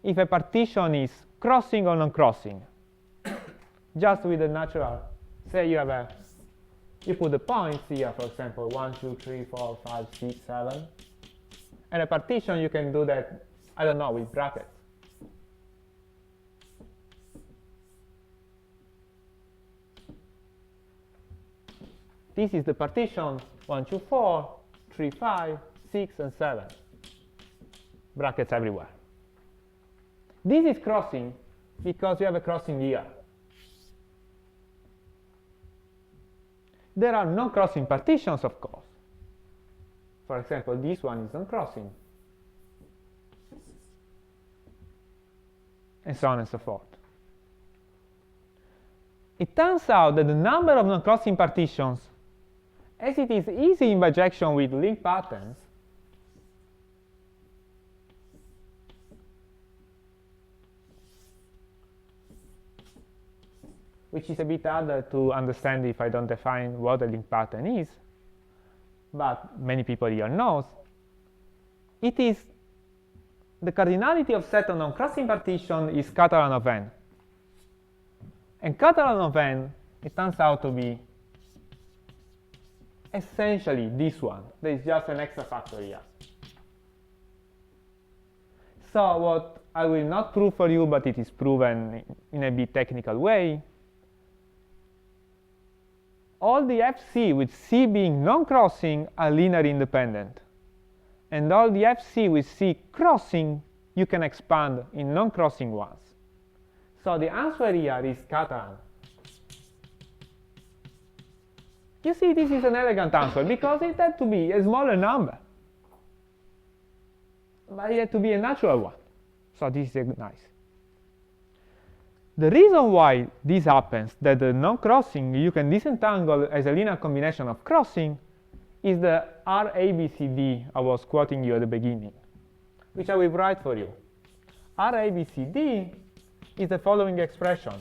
if a partition is crossing or non-crossing, just with the natural. Say you put the points here, for example, 1, 2, 3, 4, 5, 6, 7. And a partition, you can do that, I don't know, with brackets. This is the partition 1, 2, 4, 3, 5, 6, and 7. Brackets everywhere. This is crossing because you have a crossing here. There are non-crossing partitions, of course. For example, this one is non-crossing. And so on and so forth. It turns out that the number of non-crossing partitions, as it is easy in bijection with link patterns, which is a bit harder to understand if I don't define what a link pattern is, but many people here knows, it is the cardinality of set of non-crossing partition is Catalan of n. And Catalan of n, it turns out to be essentially this one. There is just an extra factor here. So what I will not prove for you, but it is proven in a bit technical way, all the FC with C being non-crossing are linearly independent. And all the FC with C crossing, you can expand in non-crossing ones. So the answer here is Catalan. You see, this is an elegant answer because it had to be a smaller number. But it had to be a natural one. So this is nice. The reason why this happens, that the non-crossing you can disentangle as a linear combination of crossing, is the RABCD I was quoting you at the beginning, which I will write for you. RABCD is the following expression.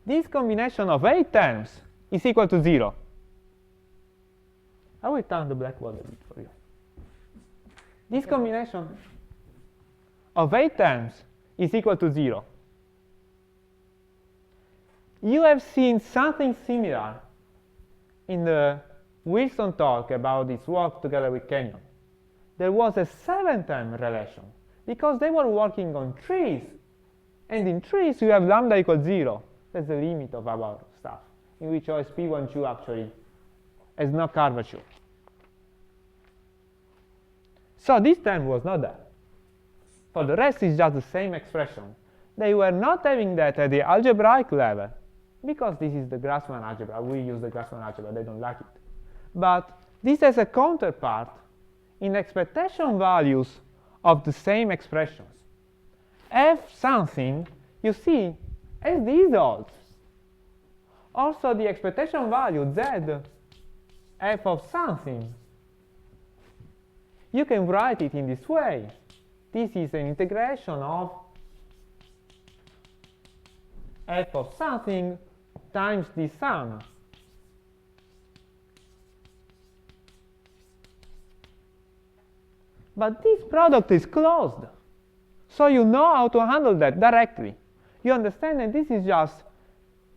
This combination of 8 terms is equal to 0. I will turn the blackboard a bit for you. This combination of 8 terms is equal to 0. You have seen something similar in the Wilson talk about his work together with Kenyon. There was a 7-term relation because they were working on trees. And in trees, you have lambda equals 0. That's the limit of our stuff, in which OSP12 actually has no curvature. So this term was not there. For the rest, it's just the same expression. They were not having that at the algebraic level, because this is the Grassmann algebra. We use the Grassmann algebra. They don't like it. But this has a counterpart in expectation values of the same expressions. F something, you see, as these holds. Also, the expectation value z f of something, you can write it in this way. This is an integration of f of something times the sum. But this product is closed, so you know how to handle that directly. You understand that this is just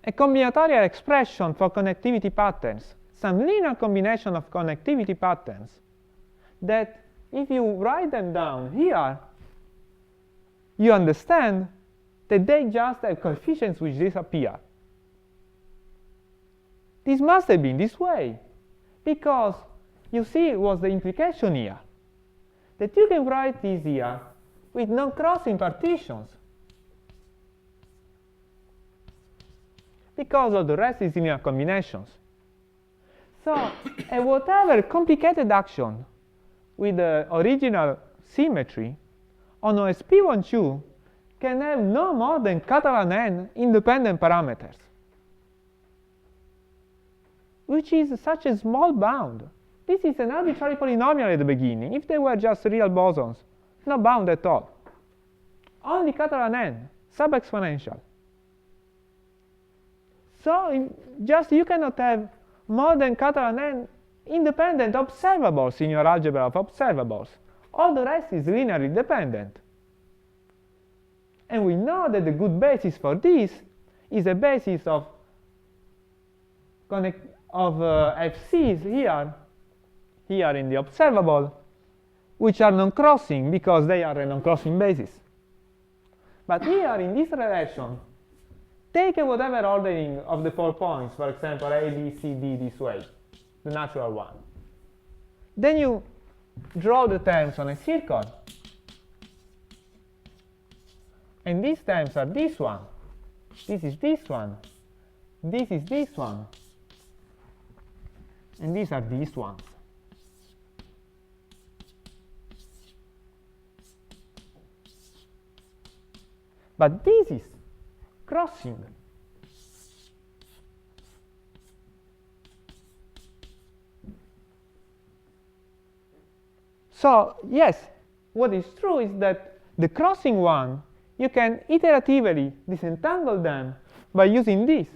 a combinatorial expression for connectivity patterns, some linear combination of connectivity patterns that if you write them down here, you understand that they just have coefficients which disappear. This must have been this way, because you see what's the implication here, that you can write this here with non-crossing partitions. because all the rest is linear combinations. So whatever complicated action with the original symmetry on OSP12 can have no more than Catalan n independent parameters, which is such a small bound. This is an arbitrary polynomial at the beginning. If they were just real bosons, no bound at all. Only Catalan n, sub-exponential. So you cannot have more than Catalan n independent observables in your algebra of observables. All the rest is linearly dependent. And we know that the good basis for this is a basis of FCs here in the observable, which are non-crossing because they are a non-crossing basis. But here in this relation, take whatever ordering of the 4 points, for example, A, B, C, D this way, the natural one. Then you draw the terms on a circle. And these terms are this one. This is this one. This is this one. And these are these ones. But this is crossing. So yes, what is true is that the crossing one, you can iteratively disentangle them by using this.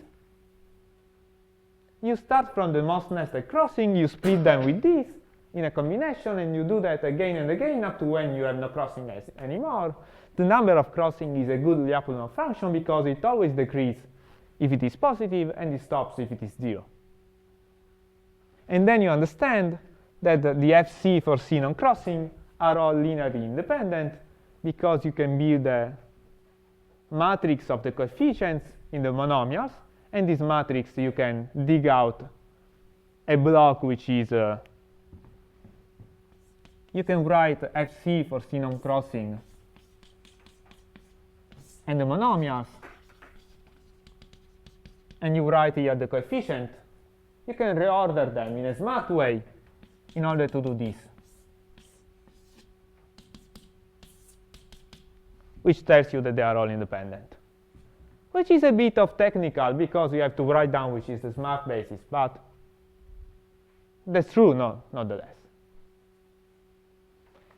You start from the most nested crossing, you split them with this in a combination, and you do that again and again up to when you have no crossing anymore. The number of crossing is a good Lyapunov function because it always decreases if it is positive and it stops if it is 0. And then you understand that the FC for C non-crossing are all linearly independent because you can build a matrix of the coefficients in the monomials, and this matrix you can dig out a block which is you can write FC for C non-crossing and the monomials, and you write here the coefficient. You can reorder them in a smart way in order to do this, which tells you that they are all independent, which is a bit of technical because you have to write down which is the smart basis, but that's true nonetheless.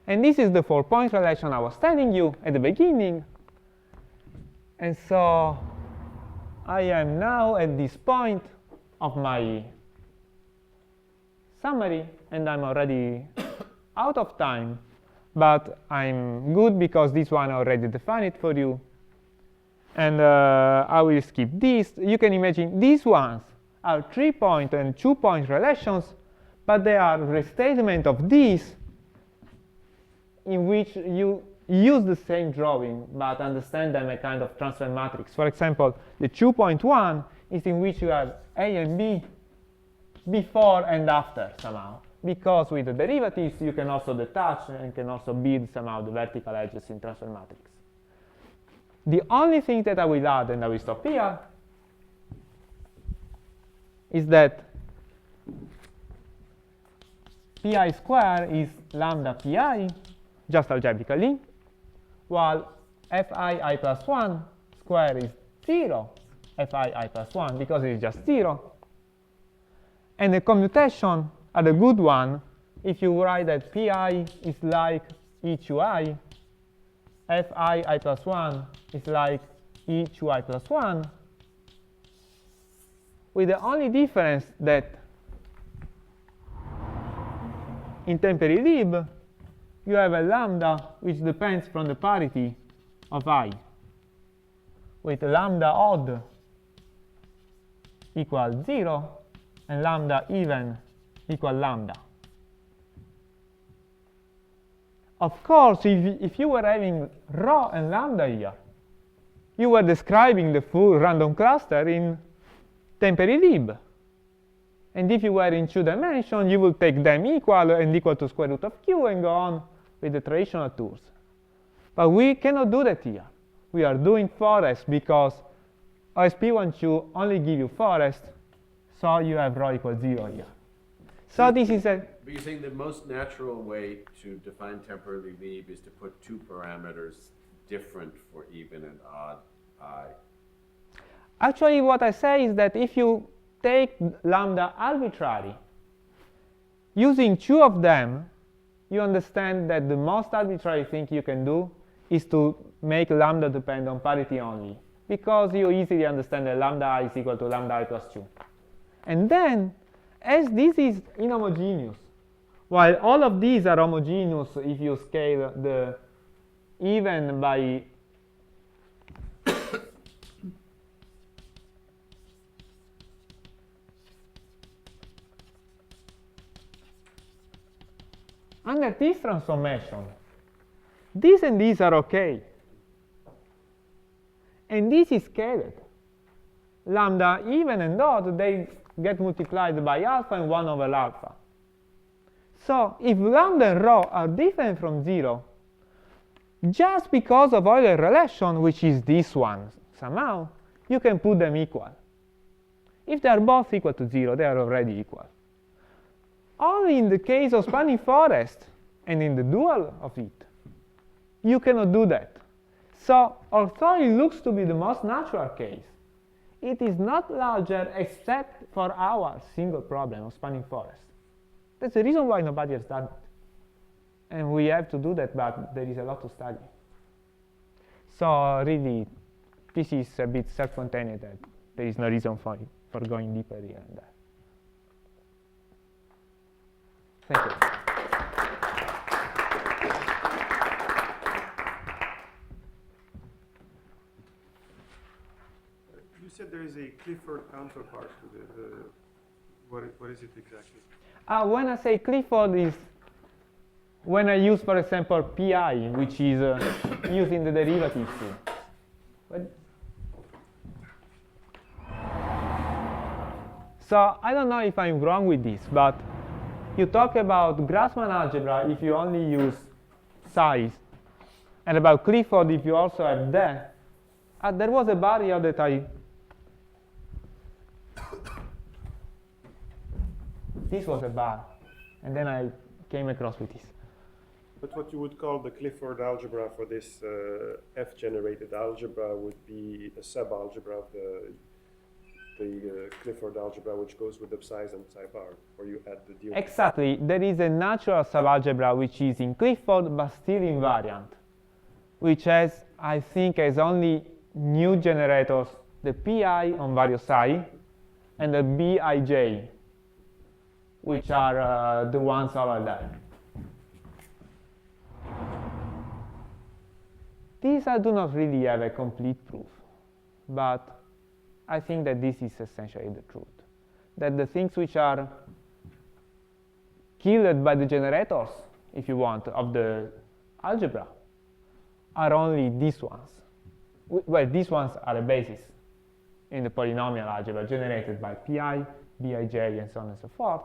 And this is the 4-point relation I was telling you at the beginning. And so I am now at this point of my summary, and I'm already out of time, but I'm good because this one already defined it for you. And I will skip this. You can imagine these ones are 3-point and 2-point relations, but they are restatement of these in which you use the same drawing but understand them a kind of transfer matrix. For example, the 2.1 is in which you have A and B before and after somehow, because with the derivatives you can also detach and can also build somehow the vertical edges in transfer matrix. The only thing that I will add, and I will stop here, is that pi square is lambda pi, just algebraically, while fi I plus 1 square is 0, fi I plus 1, because it is just 0. And the commutation are the good one if you write that pi is like e to I, fi I plus 1 is like e to I plus 1, with the only difference that in temporary-lib you have a lambda which depends from the parity of I, with lambda odd equal 0 and lambda even equal lambda. Of course, if you were having rho and lambda here, you were describing the full random cluster in temporary-lib. And if you were in 2 dimensions, you will take them equal and equal to square root of q and go on with the traditional tours. But we cannot do that here. We are doing forest because OSP12 only give you forest, so you have rho equals 0 here. So this is a... But you're saying the most natural way to define temporally leave is to put two parameters different for even and odd I. Actually, what I say is that if you take lambda arbitrary, using two of them, you understand that the most arbitrary thing you can do is to make lambda depend on parity only, because you easily understand that lambda I is equal to lambda I plus 2. And then, as this is inhomogeneous, while all of these are homogeneous if you scale the even by under this transformation, these and these are okay. And this is scaled. Lambda even and odd, they get multiplied by alpha and 1 over alpha. So if lambda and rho are different from 0, just because of Euler relation, which is this one somehow, you can put them equal. If they are both equal to 0, they are already equal. Only in the case of spanning forest and in the dual of it, you cannot do that. So although it looks to be the most natural case, it is not larger except for our single problem of spanning forest. That's the reason why nobody has done it. And we have to do that, but there is a lot to study. So really, this is a bit self-contained that there is no reason for going deeper here and there. Thank you. You said there is a Clifford counterpart to the what is it exactly? When I say Clifford is when I use, for example, pi, which is using the derivatives too. So I don't know if I'm wrong with this, but you talk about Grassmann algebra if you only use size, and about Clifford if you also have that. There was a barrier that this was a bar, and then I came across with this. But what you would call the Clifford algebra for this F-generated algebra would be a subalgebra of the Clifford algebra, which goes with the psi's and psi bar, or you add the deal. Exactly. There is a natural subalgebra which is in Clifford but still invariant, which has, I think, as only new generators the pi on various psi and the bij, which are the ones over there. These I do not really have a complete proof, but I think that this is essentially the truth. That the things which are killed by the generators, if you want, of the algebra are only these ones. Well, these ones are a basis in the polynomial algebra generated by pi, bij, and so on and so forth.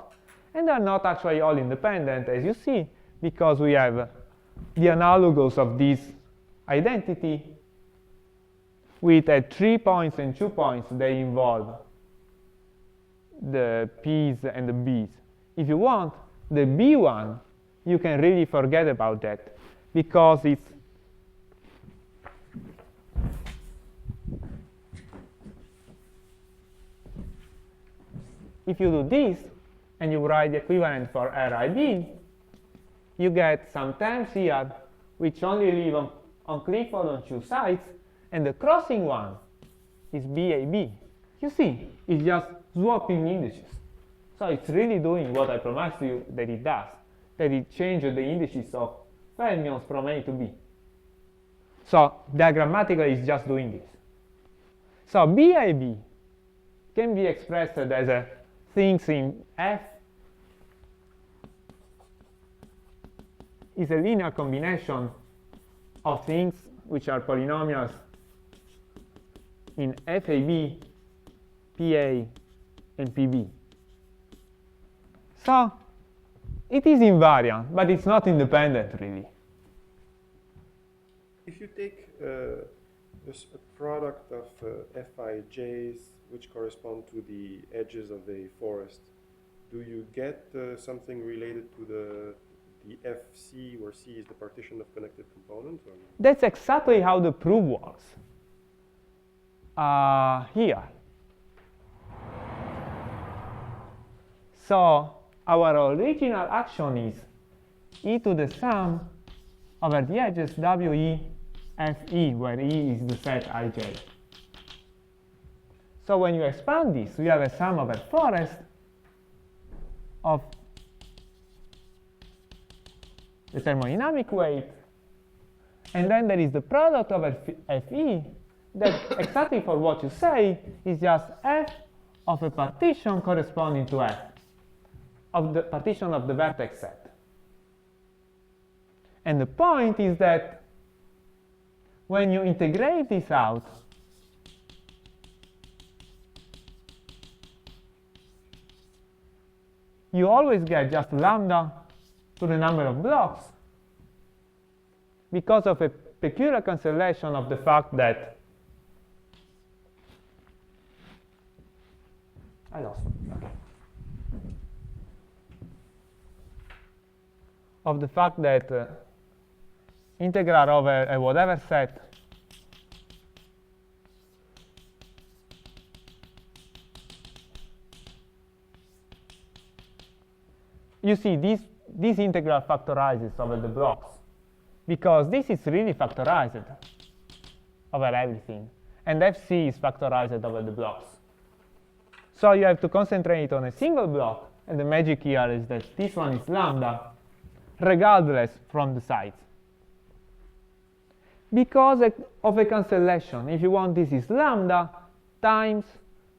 And they're not actually all independent, as you see, because we have the analogous of this identity with at 3 points and 2 points they involve the p's and the b's. If you want the b one, you can really forget about that, because it's if you do this and you write the equivalent for RIB, you get some terms here which only live on Clifford on two sides, and the crossing one is BAB. You see, it's just swapping indices. So it's really doing what I promised you that it does, that it changes the indices of fermions from A to B. So diagrammatically, it's just doing this. So BAB can be expressed as a things in F is a linear combination of things which are polynomials in FAB, PA, and PB. So it is invariant, but it's not independent really. If you take There's a product of Fij's which correspond to the edges of a forest. Do you get something related to the FC, where C is the partition of connected components? Or? That's exactly how the proof works. Here. So our original action is e to the sum over the edges WE FE, where E is the set ij. So when you expand this, we have a sum over forest of the thermodynamic weight, and then there is the product over Fe that, exactly for what you say, is just F of a partition corresponding to F, of the partition of the vertex set. And the point is that when you integrate this out, you always get just lambda to the number of blocks because of a peculiar cancellation of the fact that I lost it. Okay. Of the fact that integral over a whatever set you see this integral factorizes over the blocks because this is really factorized over everything, and FC is factorized over the blocks. So you have to concentrate on a single block, and the magic here is that this one is lambda regardless from the size. Because of a cancellation, if you want, this is lambda times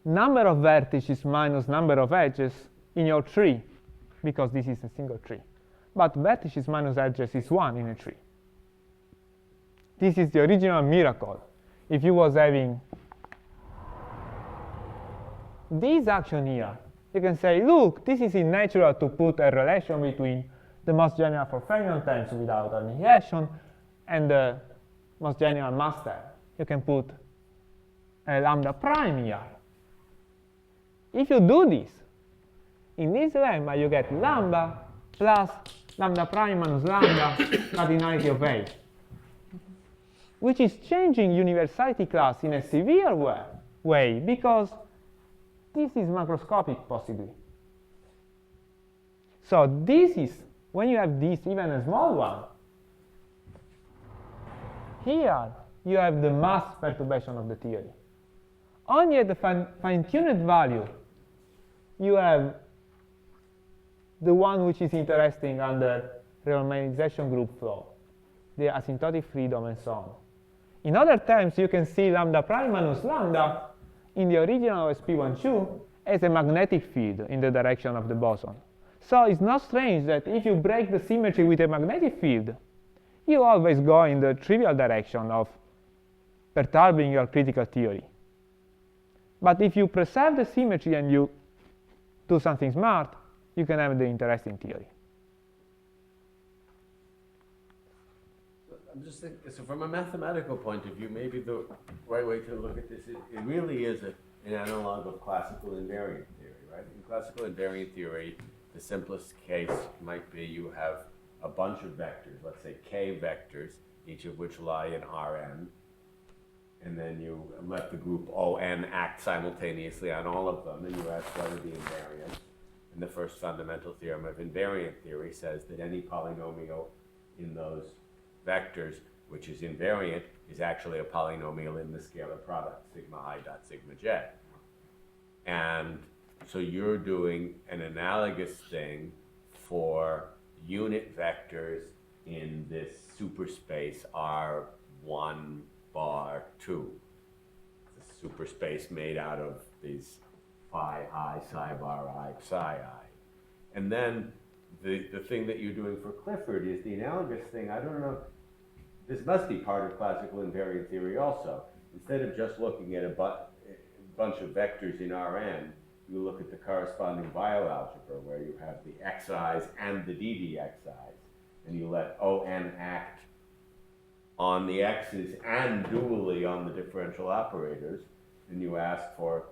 number of vertices minus number of edges in your tree, because this is a single tree. But vertices minus edges is 1 in a tree. This is the original miracle. If you was having this action here, you can say, look, this is unnatural to put a relation between the most general for fermion terms without annihilation and the most general mass term. You can put a lambda prime here. If you do this, in this lemma you get lambda plus lambda prime minus lambda cardinality of A, which is changing universality class in a severe way because this is macroscopic possibly. So this is, when you have this, even a small one, here you have the mass perturbation of the theory. Only at the fine-tuned value you have the one which is interesting under renormalization group flow, the asymptotic freedom and so on. In other terms, you can see lambda prime minus lambda in the original SP12 as a magnetic field in the direction of the boson. So it's not strange that if you break the symmetry with a magnetic field, you always go in the trivial direction of perturbing your critical theory. But if you preserve the symmetry and you do something smart, you can have the interesting theory. I'm just thinking, so from a mathematical point of view, maybe the right way to look at this, it really is an analog of classical invariant theory, right? In classical invariant theory, the simplest case might be you have a bunch of vectors, let's say k vectors, each of which lie in Rn, and then you let the group On act simultaneously on all of them, and you ask what are the invariants. And the first fundamental theorem of invariant theory says that any polynomial in those vectors which is invariant is actually a polynomial in the scalar product, sigma I dot sigma j. And so you're doing an analogous thing for unit vectors in this superspace R1 bar 2. It's a superspace made out of these phi I, psi bar I, psi I. And then the thing that you're doing for Clifford is the analogous thing. I don't know, this must be part of classical invariant theory also. Instead of just looking at a bunch of vectors in Rn, you look at the corresponding bioalgebra where you have the xi's and the ddxi's, and you let On act on the x's and dually on the differential operators, then you ask for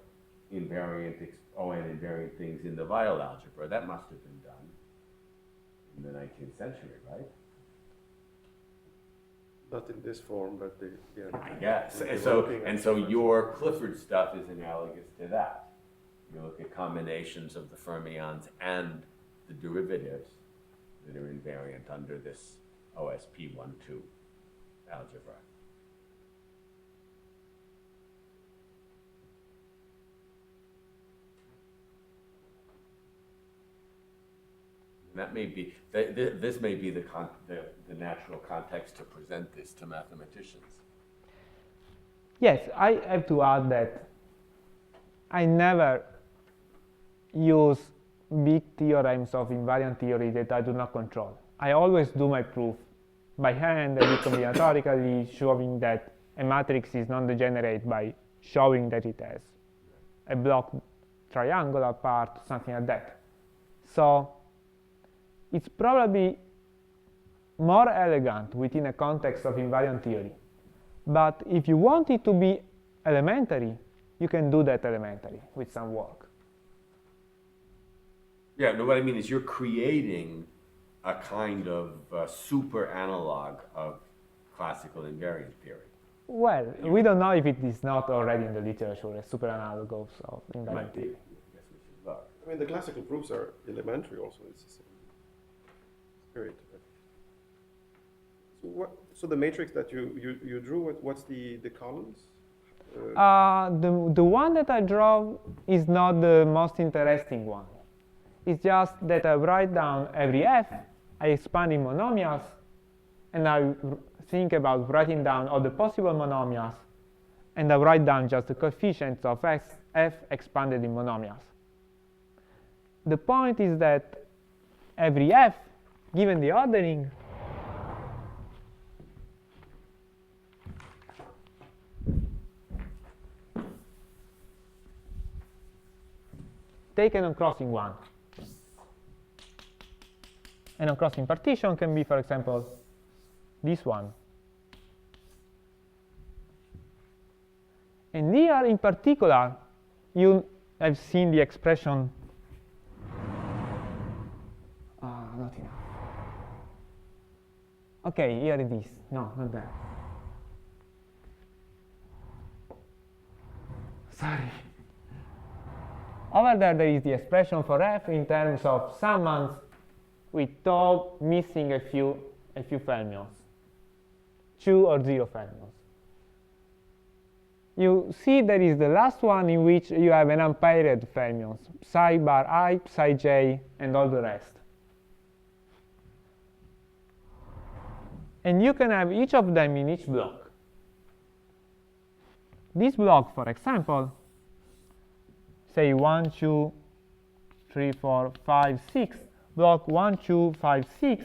ON invariant things in the Weyl algebra. That must have been done in the 19th century, right? Not in this form, but yeah. I guess. They're And so, looking at and so different- your Clifford stuff is analogous to that. You look at combinations of the fermions and the derivatives that are invariant under this OSP12 algebra. And that may be, this may be the natural context to present this to mathematicians. Yes, I have to add that I never use big theorems of invariant theory that I do not control. I always do my proof by hand and combinatorically, showing that a matrix is non-degenerate by showing that it has a block triangular part, something like that. So it's probably more elegant within a context of invariant theory. But if you want it to be elementary, you can do that elementary with some work. Yeah, no, what I mean is you're creating a kind of super analog of classical invariant theory. Well, we don't know if it is not already in the literature, a super analog of invariant Might be. I theory. guess we should look. I mean, the classical proofs are elementary also. It's the same spirit. So the matrix that you drew, what's the columns? The one that I draw is not the most interesting one. It's just that I write down every f, I expand in monomials, and I think about writing down all the possible monomials, and I write down just the coefficients of f expanded in monomials. The point is that every f, given the ordering, take an uncrossing one. An uncrossing partition can be, for example, this one. And here, in particular, you have seen the expression. Not enough. Okay, here it is. No, not there. Sorry. Over there is the expression for f in terms of summands with tau missing a few fermions, 2 or 0 fermions. You see there is the last one in which you have an unpaired fermions, psi bar I, psi j, and all the rest. And you can have each of them in each block. This block, for example, say 1, 2, 3, 4, 5, 6, block 1, 2, 5, 6,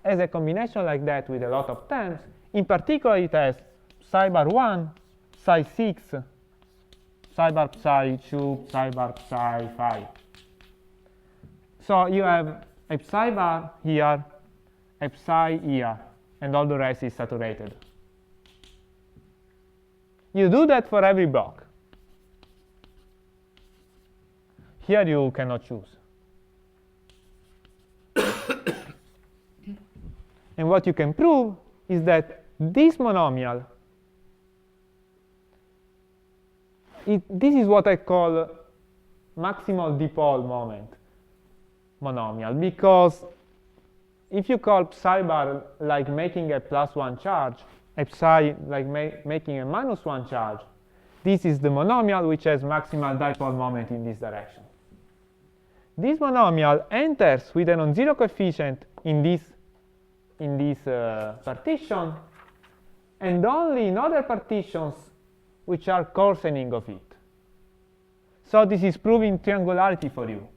has a combination like that with a lot of terms. In particular, it has psi bar 1, psi 6, psi bar psi 2, psi bar psi 5. So you have a psi bar here, a psi here, and all the rest is saturated. You do that for every block. Here you cannot choose. And what you can prove is that this monomial, this is what I call maximal dipole moment monomial, because if you call psi bar like making a +1 charge, a psi like making a -1 charge, this is the monomial which has maximal dipole moment in this direction. This monomial enters with a non-zero coefficient in this partition, and only in other partitions which are coarsening of it. So this is proving triangularity for you.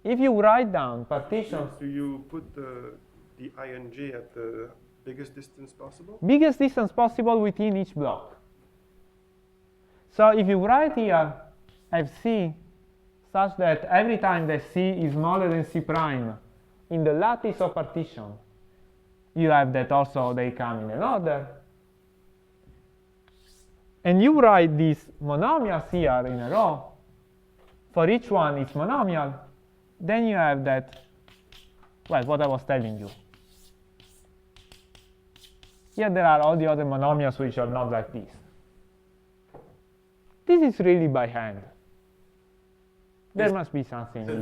If you write down partitions, Do you put the ing at the biggest distance possible? biggest distance possible within each block. So if you write here fc such that every time that c is smaller than c prime in the lattice of partition, you have that also they come in an order. And you write these monomials here in a row. For each one it's monomial. Then you have that, well, what I was telling you. Here there are all the other monomials which are not like this. This is really by hand. There must be something. So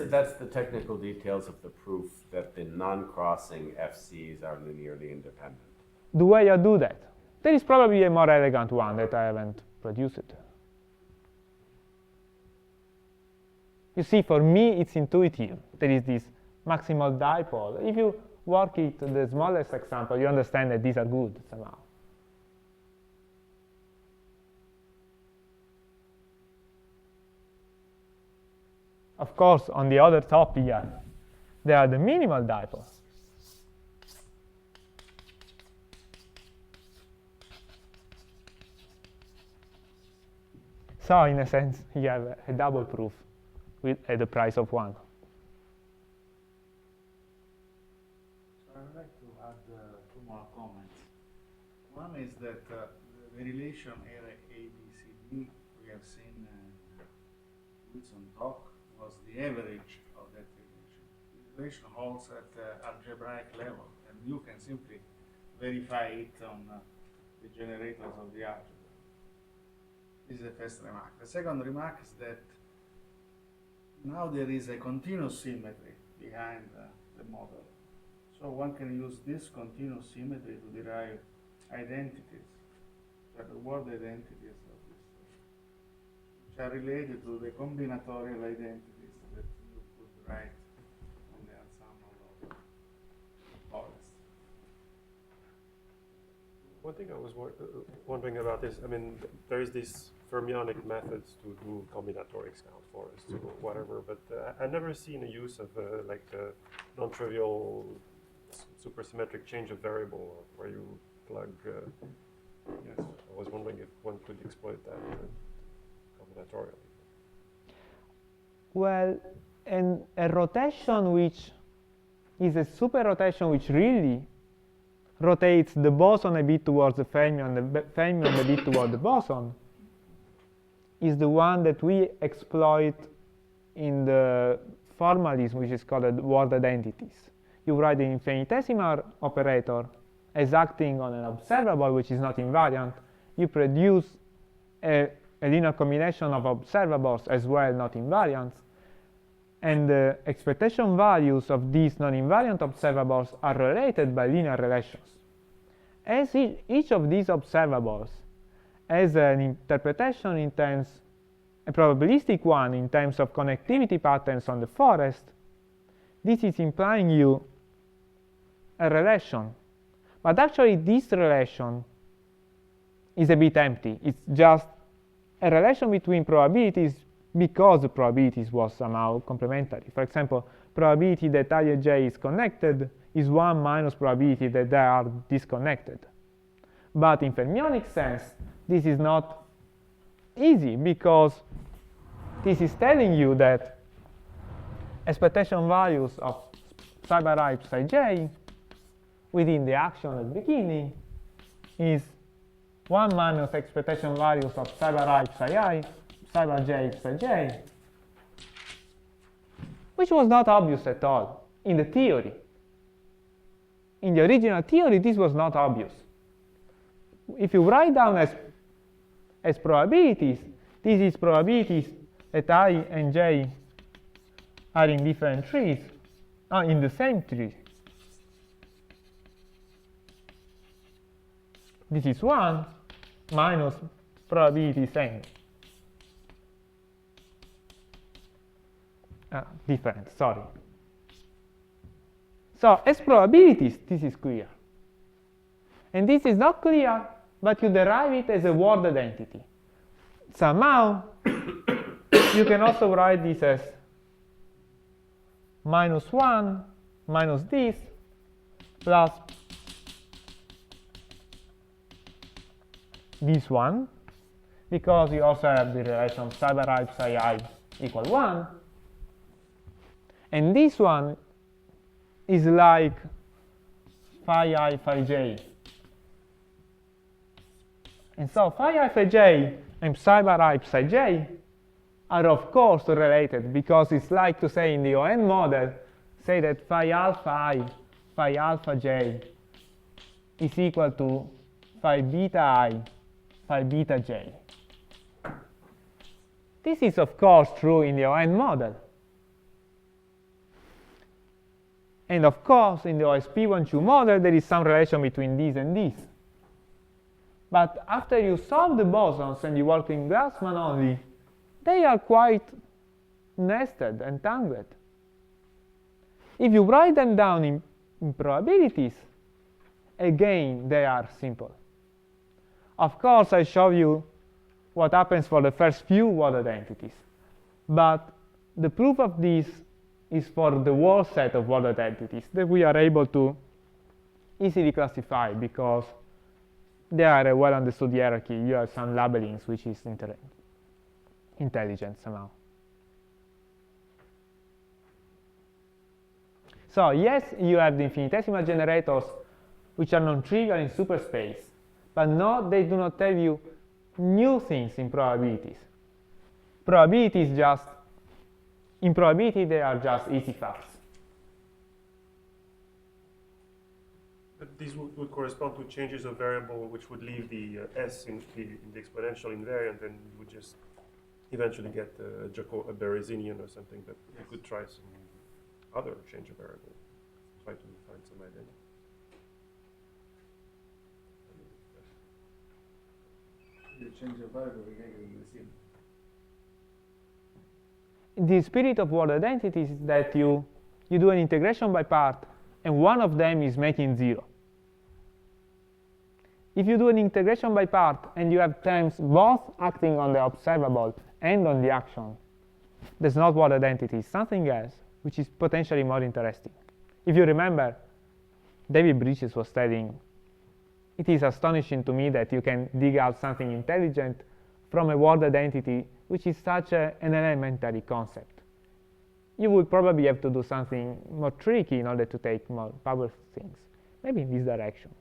that's the technical details of the proof that the non-crossing FCs are linearly independent. The way I do that. There is probably a more elegant one that I haven't produced. You see, for me, it's intuitive. There is this maximal dipole. If you work it to the smallest example, you understand that these are good somehow. Of course, on the other top here, there are the minimal dipoles. So, in a sense, you have a double proof at the price of one. So I would like to add two more comments. One is that the relation area ABCD we have seen Wilson talk was the average of that relation. The relation holds at algebraic level, and you can simply verify it on the generators of the algebra. This is the first remark. The second remark is that now there is a continuous symmetry behind the model. So one can use this continuous symmetry to derive identities, the word identities of this, which are related to the combinatorial identities that you could write on the ensemble of models. One thing I was wondering about is, I mean, there is this fermionic methods to do combinatorics count for us to whatever, but I've never seen a use of like the non-trivial supersymmetric change of variable where you plug. Yes, I was wondering if one could exploit that combinatorially. Well, and a rotation which is a super rotation which really rotates the boson a bit towards the fermion, the fermion a bit towards the boson, is the one that we exploit in the formalism, which is called word identities. You write the infinitesimal operator as acting on an observable which is not invariant. You produce a linear combination of observables as well, not invariants. And the expectation values of these non-invariant observables are related by linear relations. As each of these observables has an interpretation in terms, a probabilistic one in terms of connectivity patterns on the forest, this is implying you a relation. But actually this relation is a bit empty. It's just a relation between probabilities because the probabilities was somehow complementary. For example, probability that I and j is connected is 1 minus probability that they are disconnected. But in fermionic sense, this is not easy because this is telling you that expectation values of psi bar I psi j within the action at the beginning is 1 minus expectation values of psi bar I psi I, psi bar j psi j, which was not obvious at all in the theory. In the original theory, this was not obvious. If you write down as probabilities, this is probabilities that I and j are in different trees, in the same tree. This is 1 minus probabilities n. Different, sorry. So as probabilities, this is clear. And this is not clear, but you derive it as a word identity. Somehow, you can also write this as minus 1 minus this plus this one, because you also have the relation psi bar I psi I equal 1. And this one is like phi I, phi j. And so phi I, phi j and psi bar I, psi j are of course related, because it's like to say in the ON model, say that phi alpha I, phi alpha j is equal to phi beta I, phi beta j. This is of course true in the ON model. And of course, in the OSP12 model, there is some relation between this and this. But after you solve the bosons and you work in Grassmann only, they are quite nested and tangled. If you write them down in probabilities, again, they are simple. Of course, I show you what happens for the first few word identities. But the proof of this is for the whole set of word identities that we are able to easily classify, because they are a well understood hierarchy. You have some labelings which is intelligent somehow. So yes, you have the infinitesimal generators which are non-trivial in superspace, but no, they do not tell you new things in probabilities. Probabilities just, in probability, they are just easy facts. But these would correspond to changes of variable which would leave the s in the exponential invariant, and you would just eventually get a Berezinian or something. But you could try some other change of variable, try to find some identity. You change the variable again in the same. The spirit of word identities is that you do an integration by part, and one of them is making 0. If you do an integration by part and you have terms both acting on the observable and on the action, that's not word identity, it's something else, which is potentially more interesting. If you remember, David Bridges was telling, it is astonishing to me that you can dig out something intelligent from a word identity which is such an elementary concept. You would probably have to do something more tricky in order to take more powerful things, maybe in this direction.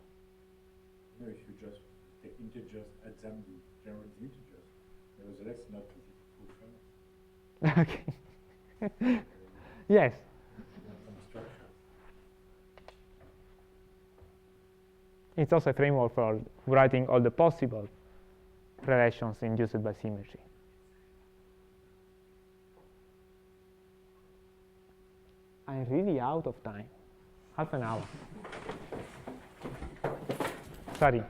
No, if you just take integers, add them to generate the integers, nevertheless not easy to prove. Okay. Yes. It's also a framework for writing all the possible relations induced by symmetry. I'm really out of time. Half an hour. Sorry.